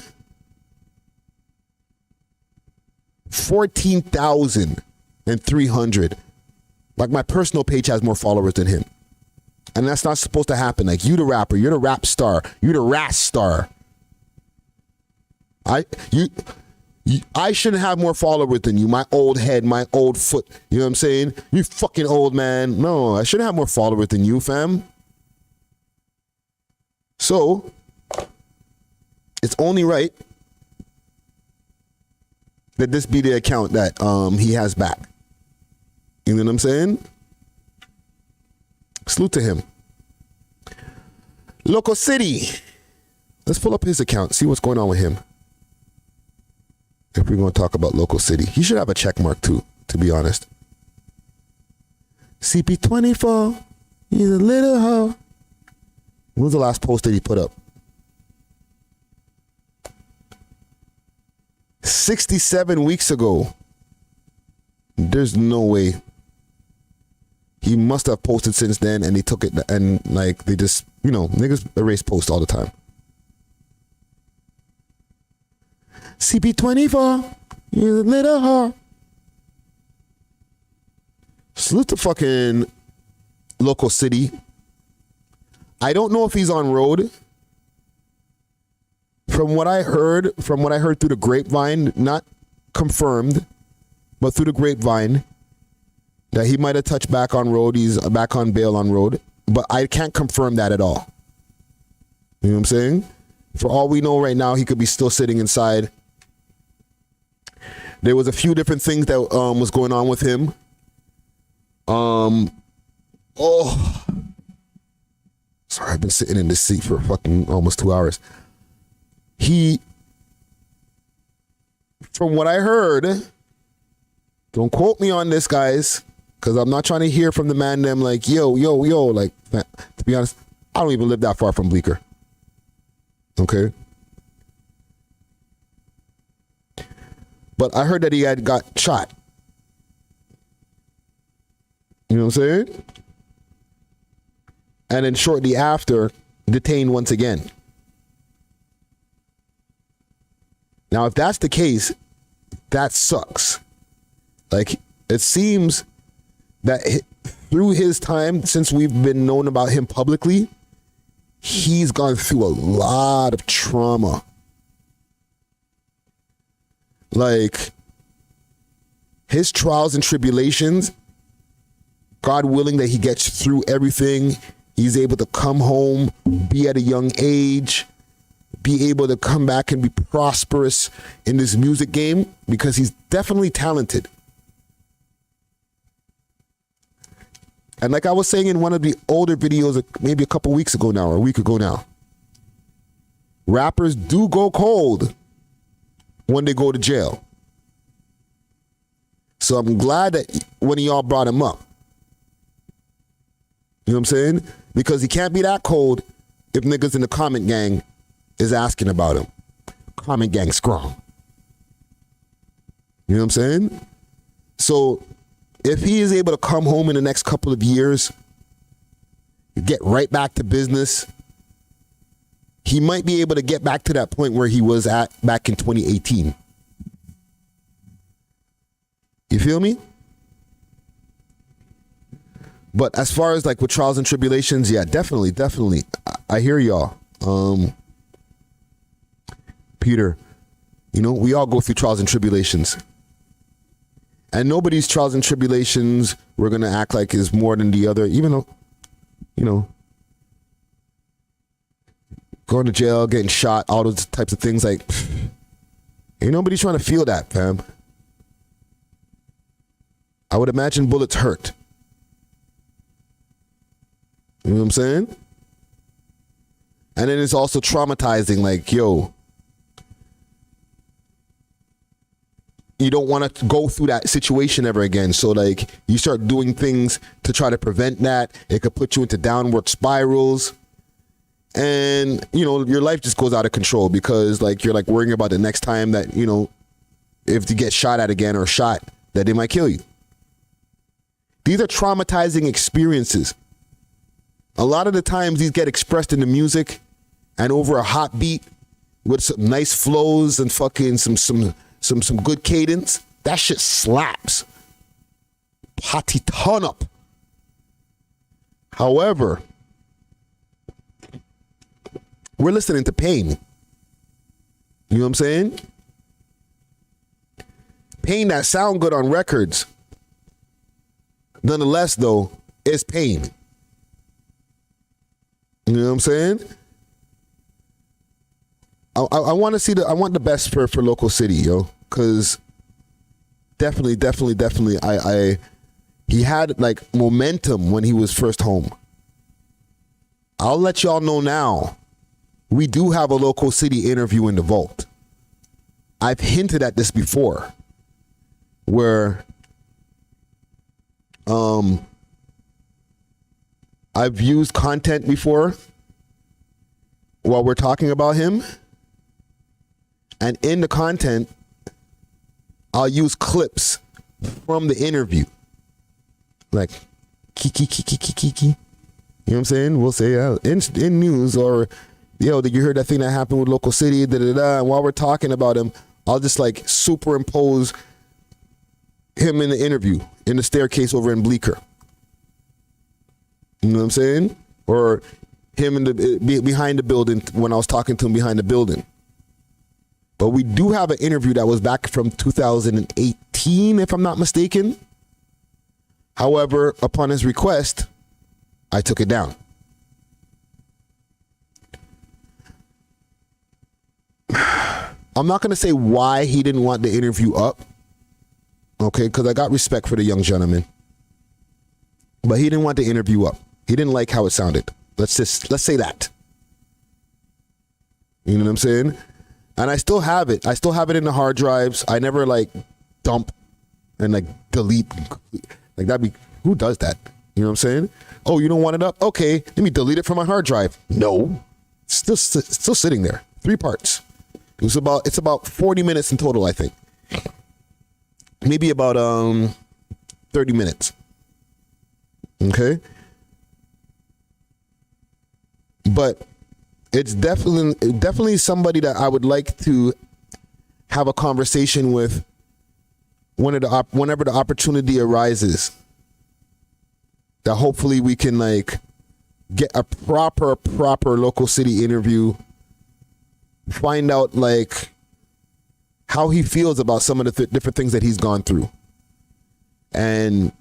14,300. Like my personal page has more followers than him. And that's not supposed to happen. Like you the rapper, you're the rap star, you're the ras star. I shouldn't have more followers than you. My old head, my old foot. You know what I'm saying? You fucking old man. No, I shouldn't have more followers than you, fam. So, it's only right that this be the account that he has back. You know what I'm saying? Salute to him. Local City. Let's pull up his account, see what's going on with him. If we're going to talk about Local City. He should have a check mark too, to be honest. CP24, he's a little hoe. When was the last post that he put up? 67 weeks ago. There's no way. He must have posted since then and they took it and like they just, you know, niggas erase posts all the time. CP24, you little whore. Salute to fucking Local City. I don't know if he's on road. From what I heard through the grapevine, not confirmed, but through the grapevine, that he might have touched back on road. He's back on bail on road, but I can't confirm that at all. You know what I'm saying? For all we know right now, he could be still sitting inside. There was a few different things that was going on with him. Sorry, I've been sitting in this seat for fucking almost 2 hours. From what I heard, Don't quote me on this, guys, because I'm not trying to hear from the man them like, yo. Like, to be honest, I don't even live that far from Bleecker. Okay? But I heard that he had got shot. You know what I'm saying? And then shortly after, detained once again. Now, if that's the case, that sucks. Like, it seems that through his time, since we've been known about him publicly, he's gone through a lot of trauma. Like, his trials and tribulations, God willing that he gets through everything, he's able to come home, be at a young age, be able to come back and be prosperous in this music game, because he's definitely talented. And like I was saying in one of the older videos, maybe a couple weeks ago now, or a week ago now, rappers do go cold when they go to jail. So I'm glad that one of y'all brought him up. You know what I'm saying? Because he can't be that cold if niggas in the comment gang is asking about him. Comment gang strong. You know what I'm saying? So if he is able to come home in the next couple of years, get right back to business, he might be able to get back to that point where he was at back in 2018. You feel me? But as far as like with trials and tribulations, yeah, definitely. I hear y'all. Peter, you know, we all go through trials and tribulations. And nobody's trials and tribulations we're going to act like is more than the other, even though, you know, going to jail, getting shot, all those types of things, like, ain't nobody trying to feel that, fam. I would imagine bullets hurt. You know what I'm saying? And then it's also traumatizing, like, yo, you don't want to go through that situation ever again. So, like, you start doing things to try to prevent that. It could put you into downward spirals. And, you know, your life just goes out of control because, like, you're, like, worrying about the next time that, you know, if you get shot at again or shot, that they might kill you. These are traumatizing experiences. A lot of the times these get expressed in the music and over a hot beat with some nice flows and fucking some good cadence. That shit slaps. Potty ton up. However, we're listening to pain. You know what I'm saying? Pain that sound good on records. Nonetheless, though, is pain. You know what I'm saying? I want to see I want the best for local city, yo, because definitely, he had like momentum when he was first home. I'll let y'all know now, we do have a local city interview in the vault. I've hinted at this before, where I've used content before while we're talking about him. And in the content, I'll use clips from the interview. Like, kiki. You know what I'm saying? We'll say in news, or, yo, did you hear that thing that happened with local city? And while we're talking about him, I'll just like superimpose him in the interview in the staircase over in Bleecker. You know what I'm saying? Or him in the behind the building when I was talking to him behind the building. But we do have an interview that was back from 2018, if I'm not mistaken. However, upon his request, I took it down. I'm not going to say why he didn't want the interview up. Okay, because I got respect for the young gentleman. But he didn't want the interview up. He didn't like how it sounded. Let's say that. You know what I'm saying? And I still have it. I still have it in the hard drives. I never like dump and like delete. Like that'd be, who does that? You know what I'm saying? Oh, you don't want it up? Okay, let me delete it from my hard drive. No, still sitting there. 3 parts. It's about 40 minutes in total, I think. Maybe about 30 minutes. Okay? But it's definitely somebody that I would like to have a conversation with whenever the opportunity arises. That hopefully we can like get a proper local city interview, find out like how he feels about some of the different things that he's gone through, and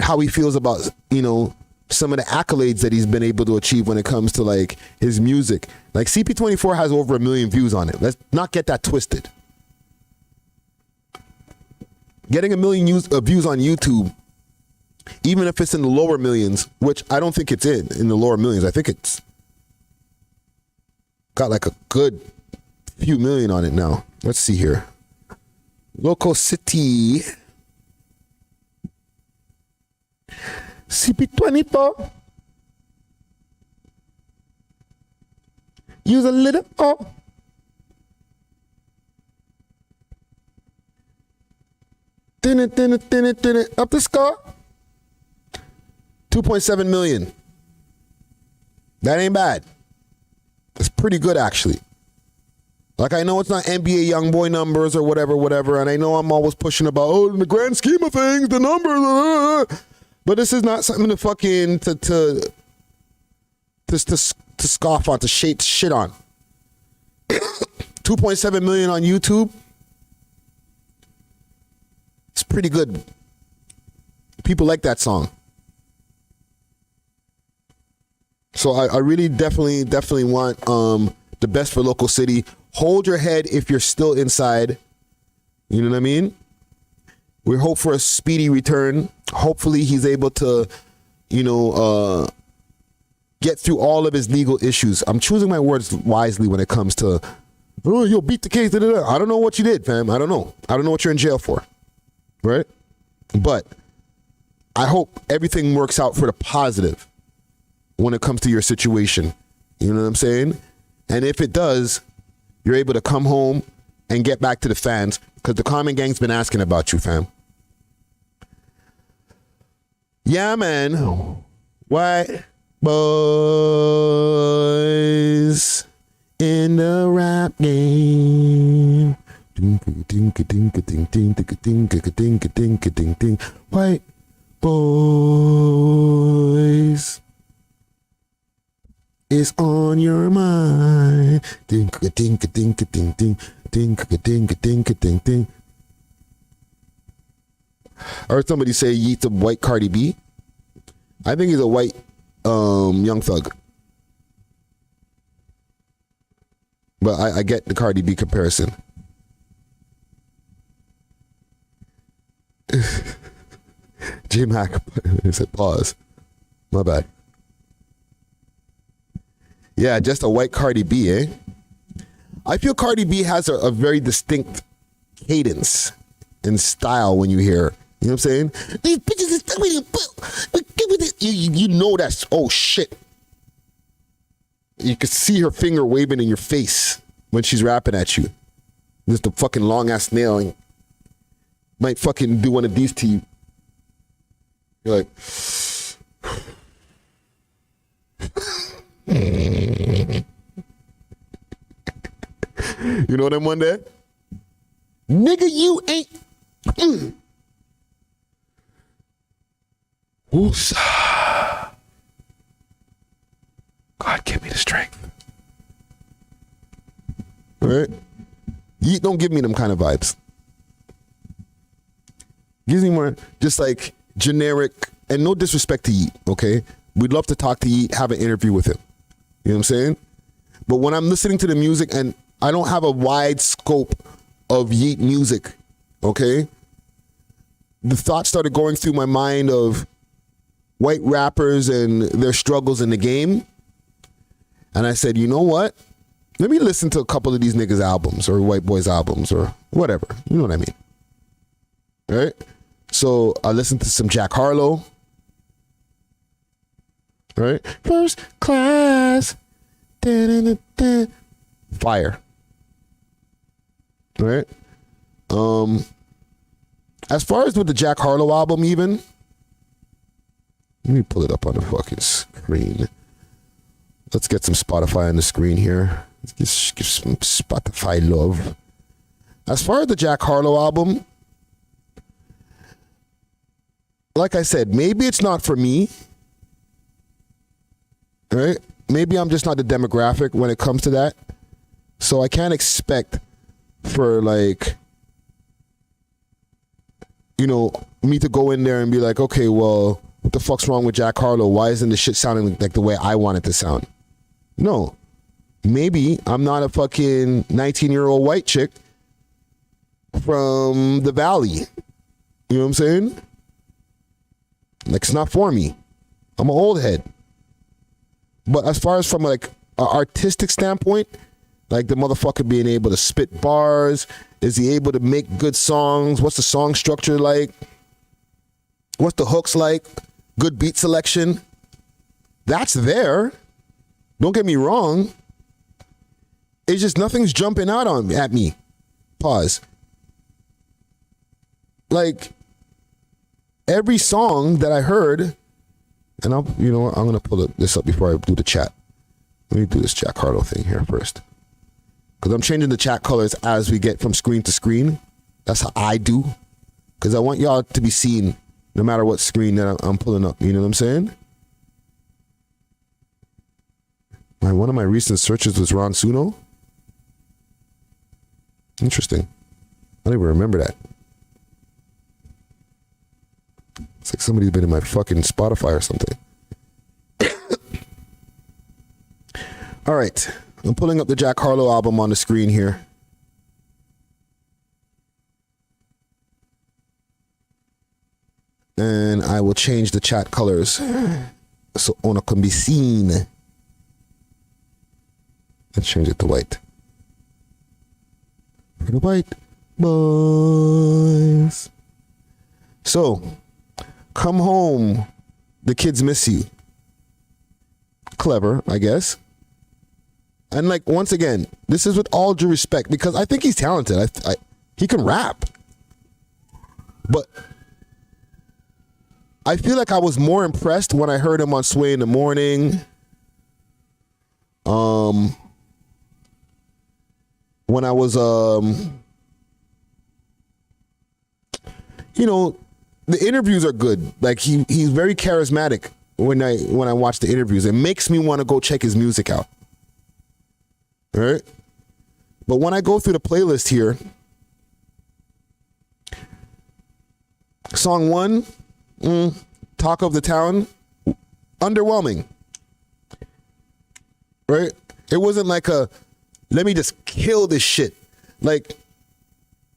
how he feels about, you know, some of the accolades that he's been able to achieve when it comes to like his music. Like CP24 has over 1 million views on it. Let's not get that twisted. Getting 1 million views on YouTube, even if it's in the lower millions, which I don't think it's in the lower millions. I think it's got like a good few million on it now. Let's see here. Local city. CP24. Use a little. Oh. Up the score. 2.7 million. That ain't bad. That's pretty good, actually. Like, I know it's not NBA young boy numbers or whatever, and I know I'm always pushing about, oh, in the grand scheme of things, the numbers, but this is not something to fucking to scoff on, to shit on. 2.7 million on YouTube. It's pretty good. People like that song. So I really definitely want the best for local city. Hold your head if you're still inside. You know what I mean? We hope for a speedy return. Hopefully he's able to, you know, get through all of his legal issues. I'm choosing my words wisely when it comes to, oh, you'll beat the case. Da, da, da. I don't know what you did, fam. I don't know what you're in jail for. Right? But I hope everything works out for the positive when it comes to your situation. You know what I'm saying? And if it does, you're able to come home and get back to the fans, because the Common Gang's been asking about you, fam. Yeah, man. White boys in the rap game. White boys is on your mind. I heard somebody say Yeat's a white Cardi B. I think he's a white Young Thug. But I get the Cardi B comparison. J-Mac said pause. My bad. Yeah, just a white Cardi B, eh? I feel Cardi B has a very distinct cadence and style when you hear her. You know what I'm saying? These bitches is you know that's, oh shit. You can see her finger waving in your face when she's rapping at you. Just a fucking long ass nail and might fucking do one of these to you. You're like, you know them one day? Nigga, you ain't. Woosah. God, give me the strength. All right? Yeat don't give me them kind of vibes. Gives me more just like generic, and no disrespect to Yeat, okay? We'd love to talk to Yeat, have an interview with him. You know what I'm saying? But when I'm listening to the music, and I don't have a wide scope of Yeat music, okay? The thoughts started going through my mind of white rappers and their struggles in the game. And I said, you know what? Let me listen to a couple of these niggas' albums or white boys' albums or whatever. You know what I mean? right? So I listened to some Jack Harlow, right? First class, da-da-da-da. Fire, right? As far as with the Jack Harlow album, even, let me pull it up on the fucking screen. Let's get some Spotify on the screen here. Let's give some Spotify love. As far as the Jack Harlow album, like I said, maybe it's not for me, right? Maybe I'm just not the demographic when it comes to that. So I can't expect for like, you know, me to go in there and be like, okay, well, what the fuck's wrong with Jack Harlow? Why isn't the shit sounding like the way I want it to sound? No. Maybe I'm not a fucking 19-year-old white chick from the valley. You know what I'm saying? Like, it's not for me. I'm an old head. But as far as from like an artistic standpoint, like the motherfucker being able to spit bars, is he able to make good songs? What's the song structure like? What's the hooks like? Good beat selection. That's there. Don't get me wrong. It's just nothing's jumping out at me. Pause. Like every song that I heard, and I'm gonna pull this up before I do the chat. Let me do this Jack Harlow thing here first, because I'm changing the chat colors as we get from screen to screen. That's how I do, because I want y'all to be seen no matter what screen that I'm pulling up. You know what I'm saying? One of my recent searches was Ron Suno. Interesting. I don't even remember that. It's like somebody's been in my fucking Spotify or something. All right. I'm pulling up the Jack Harlow album on the screen here. And I will change the chat colors so Ona can be seen. Let's change it to white. For the white boys. So, come home. The kids miss you. Clever, I guess. And like, once again, this is with all due respect, because I think he's talented. He can rap. But I feel like I was more impressed when I heard him on Sway in the Morning. When I was, you know, the interviews are good. Like he's very charismatic when I watch the interviews. It makes me want to go check his music out. All right? But when I go through the playlist here, song 1, Talk of the Town, underwhelming. Right? It wasn't like let me just kill this shit. Like,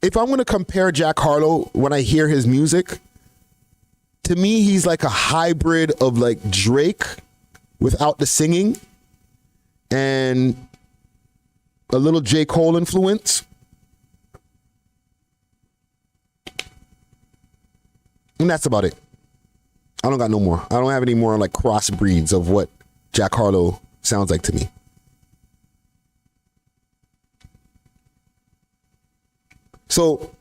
if I'm going to compare Jack Harlow when I hear his music, to me, he's like a hybrid of like Drake without the singing and a little J. Cole influence. And that's about it. I don't got no more. I don't have any more like crossbreeds of what Jack Harlow sounds like to me. So,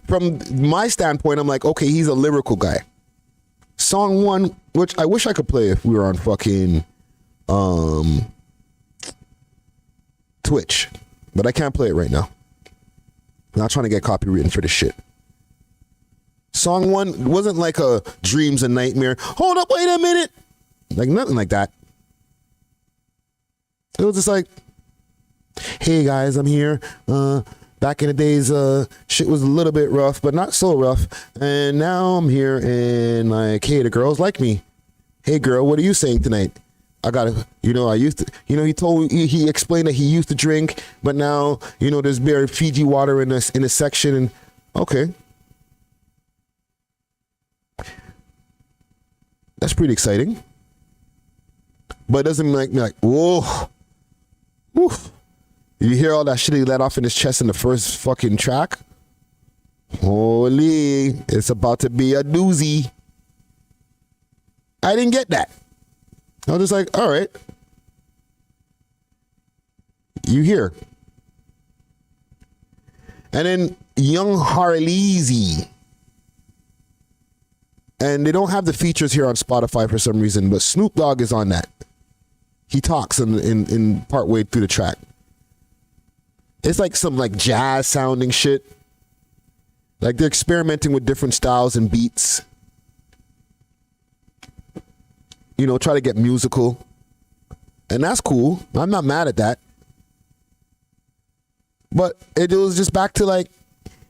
from my standpoint, I'm like, okay, he's a lyrical guy. Song 1, which I wish I could play if we were on fucking Twitch, but I can't play it right now. I'm not trying to get copywritten for this shit. Song 1 wasn't like a Dreams and Nightmare. Hold up, wait a minute. Like nothing like that. It was just like, hey guys, I'm here. Back in the days, shit was a little bit rough, but not so rough. And now I'm here and like, hey, the girls like me. Hey girl, what are you saying tonight? I gotta, I used to, he explained that he used to drink, but now, there's bare Fiji water in this section. And okay. That's pretty exciting. But it doesn't make me like, whoa. Woof. You hear all that shit he let off in his chest in the first fucking track? Holy, it's about to be a doozy. I didn't get that. I was just like, all right. You here. And then Young Harleezy. And they don't have the features here on Spotify for some reason, but Snoop Dogg is on that. He talks in part way through the track. It's like some like jazz sounding shit. Like they're experimenting with different styles and beats. You know, try to get musical. And that's cool. I'm not mad at that. But it was just back to like,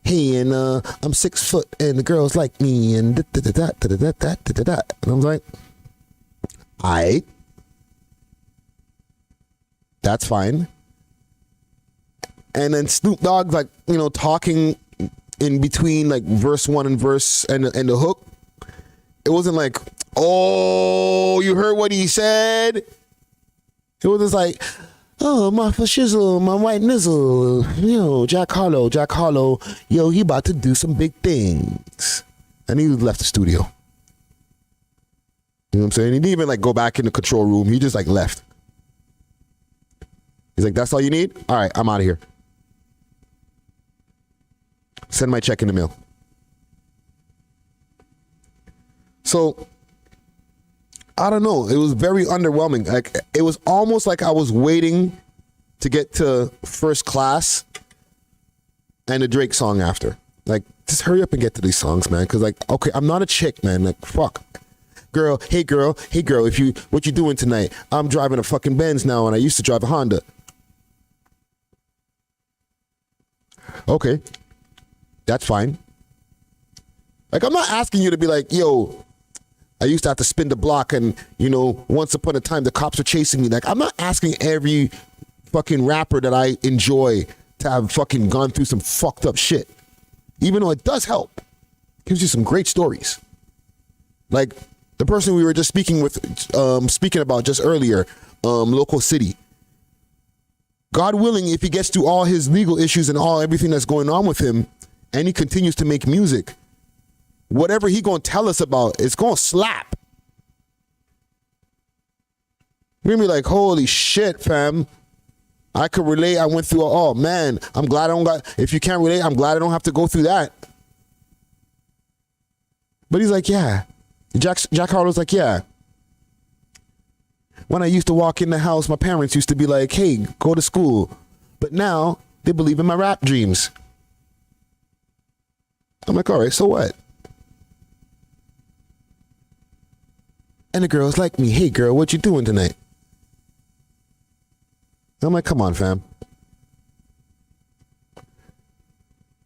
hey, and I'm 6 foot and the girls like me and da-da-da-da-da-da-da-da-da. And I was like, aight. That's fine. And then Snoop Dogg, like, you know, talking in between like verse 1 and the hook. It wasn't like, oh, you heard what he said? It was just like, oh, my for shizzle, my white nizzle, you know, Jack Harlow, yo, he about to do some big things. And he left the studio. You know what I'm saying? He didn't even like go back in the control room. He just like left. He's like, that's all you need? All right, I'm out of here. Send my check in the mail. So, I don't know. It was very underwhelming. Like, it was almost like I was waiting to get to First Class and a Drake song after. Like, just hurry up and get to these songs, man. Because, like, okay, I'm not a chick, man. Like, fuck. Girl, hey, girl, what you doing tonight? I'm driving a fucking Benz now, and I used to drive a Honda. Okay. That's fine. Like, I'm not asking you to be like, yo, I used to have to spin the block and, you know, once upon a time the cops were chasing me. Like, I'm not asking every fucking rapper that I enjoy to have fucking gone through some fucked up shit. Even though it does help. Gives you some great stories. Like the person we were just speaking about just earlier, Local City. God willing, if he gets through all his legal issues and everything that's going on with him, and he continues to make music, whatever he gonna tell us about, it's gonna slap. We're gonna be like, holy shit, fam. I could relate. I went through, oh man, I'm glad if you can't relate, I'm glad I don't have to go through that. But he's like, yeah. Jack Harlow's like, yeah. When I used to walk in the house, my parents used to be like, hey, go to school. But now they believe in my rap dreams. I'm like, all right, so what? And the girls like me, hey girl, what you doing tonight? I'm like, come on, fam. I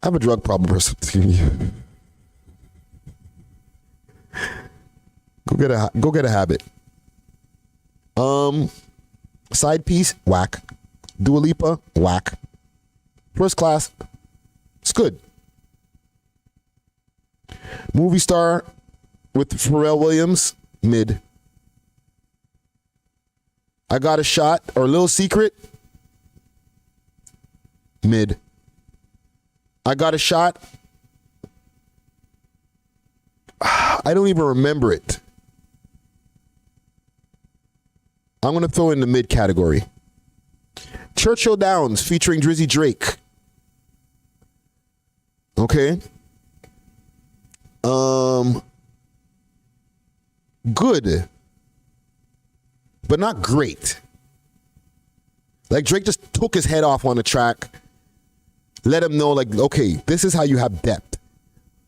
have a drug problem or something. Go get a habit. Side piece, whack. Dua Lipa, whack. First Class, it's good. Movie Star with Pharrell Williams, mid. I Got a Shot or Little Secret, mid. I Got a Shot, I don't even remember it. I'm going to throw in the mid category. Churchill Downs featuring Drizzy Drake. Okay. Good. But not great. Like Drake just took his head off on the track. Let him know, like, okay, this is how you have depth.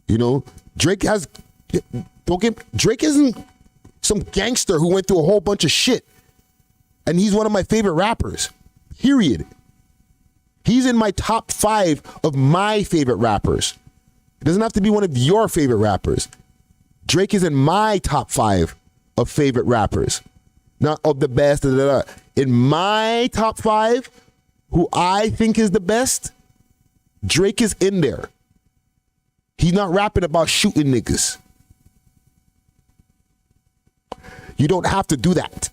You know? Drake isn't some gangster who went through a whole bunch of shit. And he's one of my favorite rappers. Period. He's in my top 5 of my favorite rappers. It doesn't have to be one of your favorite rappers. Drake is in my top 5 of favorite rappers. Not of the best. In my top 5, who I think is the best, Drake is in there. He's not rapping about shooting niggas. You don't have to do that.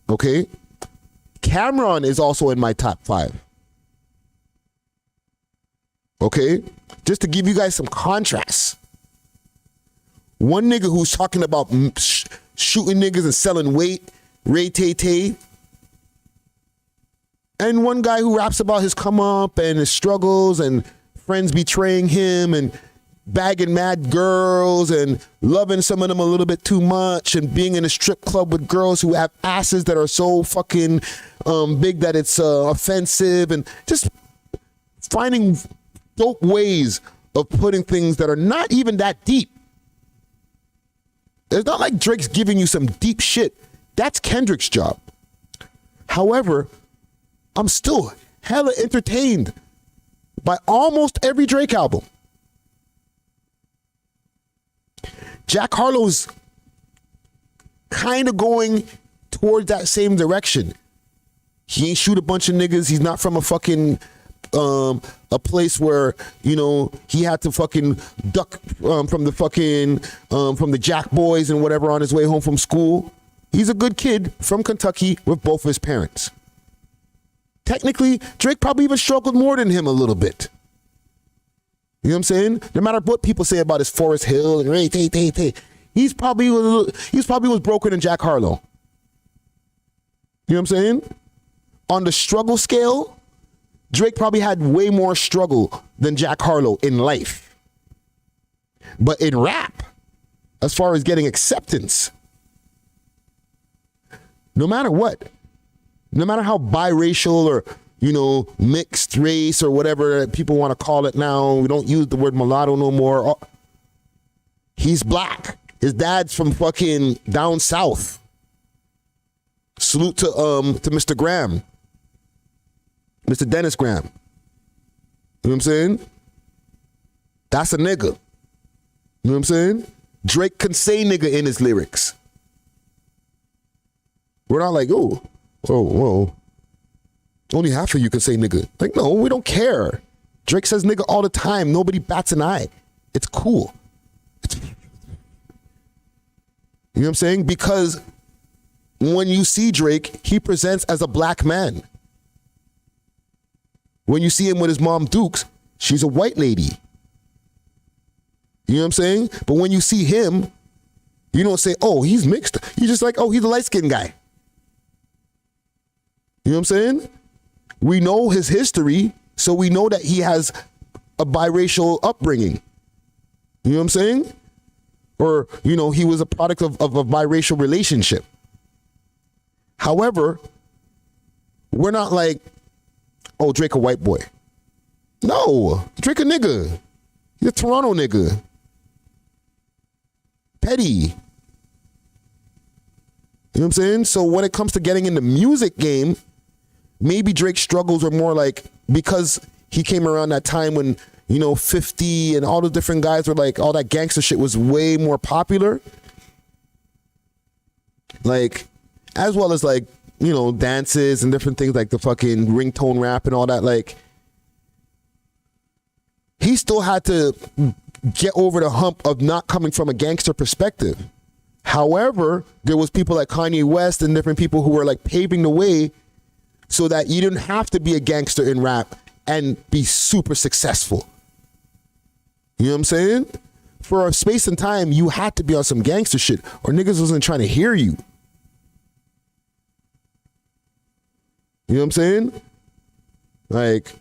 Okay? Cameron is also in my top 5. Okay? Just to give you guys some contrast. One nigga who's talking about shooting niggas and selling weight, Ray Tay Tay. And one guy who raps about his come up and his struggles and friends betraying him and bagging mad girls and loving some of them a little bit too much and being in a strip club with girls who have asses that are so fucking big that it's offensive, and just finding dope ways of putting things that are not even that deep. It's not like Drake's giving you some deep shit. That's Kendrick's job. However, I'm still hella entertained by almost every Drake album. Jack Harlow's kind of going towards that same direction. He ain't shoot a bunch of niggas. He's not from a fucking a place where, you know, he had to fucking duck from the Jack Boys and whatever on his way home from school. He's a good kid from Kentucky with both of his parents. Technically, Drake probably even struggled more than him a little bit. You know what I'm saying? No matter what people say about his Forest Hill and he's probably was broken than Jack Harlow. You know what I'm saying? On the struggle scale, Drake probably had way more struggle than Jack Harlow in life. But in rap, as far as getting acceptance, no matter what, no matter how biracial or, you know, mixed race or whatever people want to call it now, we don't use the word mulatto no more. He's black. His dad's from fucking down south. Salute to Mr. Graham. Mr. Dennis Graham. You know what I'm saying? That's a nigga. You know what I'm saying? Drake can say nigga in his lyrics. We're not like, oh, whoa. Only half of you can say nigga. Like, no, we don't care. Drake says nigga all the time. Nobody bats an eye. It's cool. You know what I'm saying? Because when you see Drake, he presents as a black man. When you see him with his mom Dukes, she's a white lady. You know what I'm saying? But when you see him, you don't say, oh, he's mixed. You're just like, oh, he's a light-skinned guy. You know what I'm saying? We know his history, so we know that he has a biracial upbringing. You know what I'm saying? Or, you know, he was a product of a biracial relationship. However, we're not like, oh, Drake a white boy. No, Drake a nigga. He's a Toronto nigga. Petty. You know what I'm saying? So when it comes to getting in the music game, maybe Drake's struggles are more like, because he came around that time when, you know, 50 and all the different guys were like, all that gangster shit was way more popular. Like, as well as like, you know, dances and different things like the fucking ringtone rap and all that. Like, he still had to get over the hump of not coming from a gangster perspective. However, there was people like Kanye West and different people who were like paving the way so that you didn't have to be a gangster in rap and be super successful. You know what I'm saying? For a space and time, you had to be on some gangster shit or niggas wasn't trying to hear you. You know what I'm saying? Like,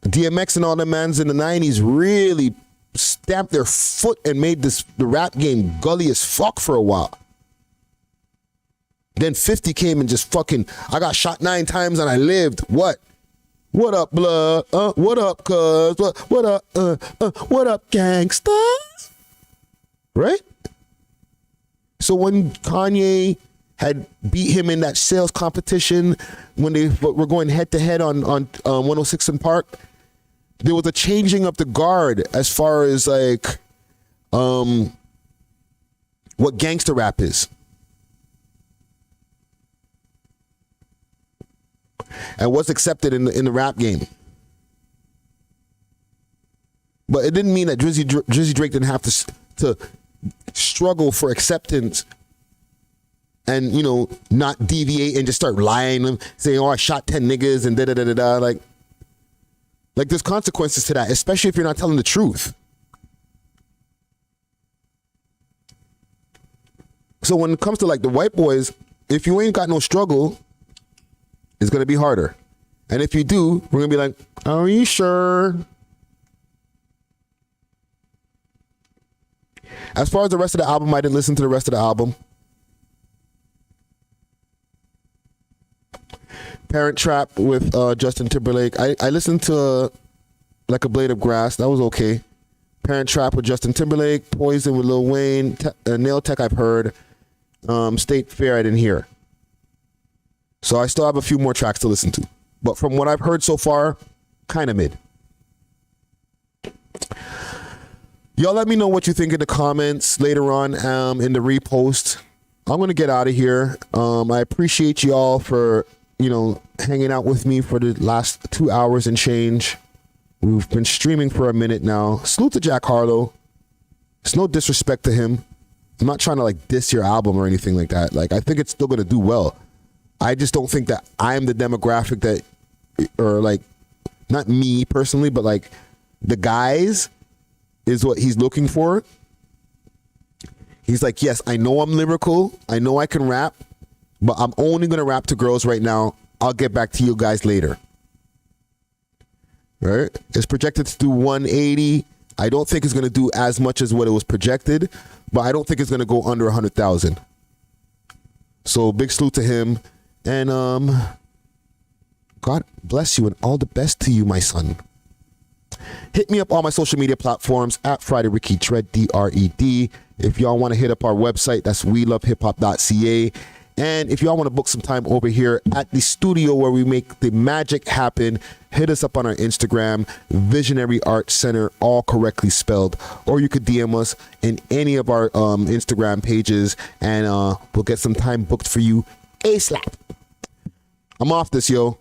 DMX and all them mans in the 90s really stamped their foot and made the rap game gully as fuck for a while. Then 50 came and just fucking, I got shot 9 times and I lived. What? What up, blood? What up, cuz? What up, what up, gangsta? Right? So when Kanye had beat him in that sales competition when they were going head to head on 106 and Park, there was a changing of the guard as far as like what gangster rap is. And what's accepted in the rap game. But it didn't mean that Drizzy Drake didn't have to struggle for acceptance and, you know, not deviate and just start lying and saying, oh, I shot 10 niggas and da-da-da-da-da. Like, Like, there's consequences to that, especially if you're not telling the truth. So when it comes to like the white boys, if you ain't got no struggle, it's going to be harder. And if you do, we're going to be like, are you sure? As far as the rest of the album, I didn't listen to the rest of the album. Parent Trap with Justin Timberlake. I listened to Like a Blade of Grass. That was okay. Parent Trap with Justin Timberlake. Poison with Lil Wayne. Nail Tech I've heard. State Fair I didn't hear. So I still have a few more tracks to listen to. But from what I've heard so far, kind of mid. Y'all let me know what you think in the comments later on in the repost. I'm going to get out of here. I appreciate y'all for, hanging out with me for the last 2 hours and change. We've been streaming for a minute now. Salute to Jack Harlow. It's no disrespect to him. I'm not trying to like diss your album or anything like that. Like, I think it's still going to do well. I just don't think that I'm the demographic that, or like, not me personally, but like the guys is what he's looking for. He's like, yes, I know I'm lyrical. I know I can rap, but I'm only going to rap to girls right now. I'll get back to you guys later. Right? It's projected to do 180. I don't think it's going to do as much as what it was projected, but I don't think it's going to go under 100,000. So big salute to him. And God bless you and all the best to you, my son. Hit me up on my social media platforms at Friday Ricky Dred, DRED. If y'all want to hit up our website, that's welovehiphop.ca. And if y'all want to book some time over here at the studio where we make the magic happen, hit us up on our Instagram, Visionary Art Center, all correctly spelled. Or you could DM us in any of our Instagram pages, and we'll get some time booked for you ASAP. I'm off this, yo.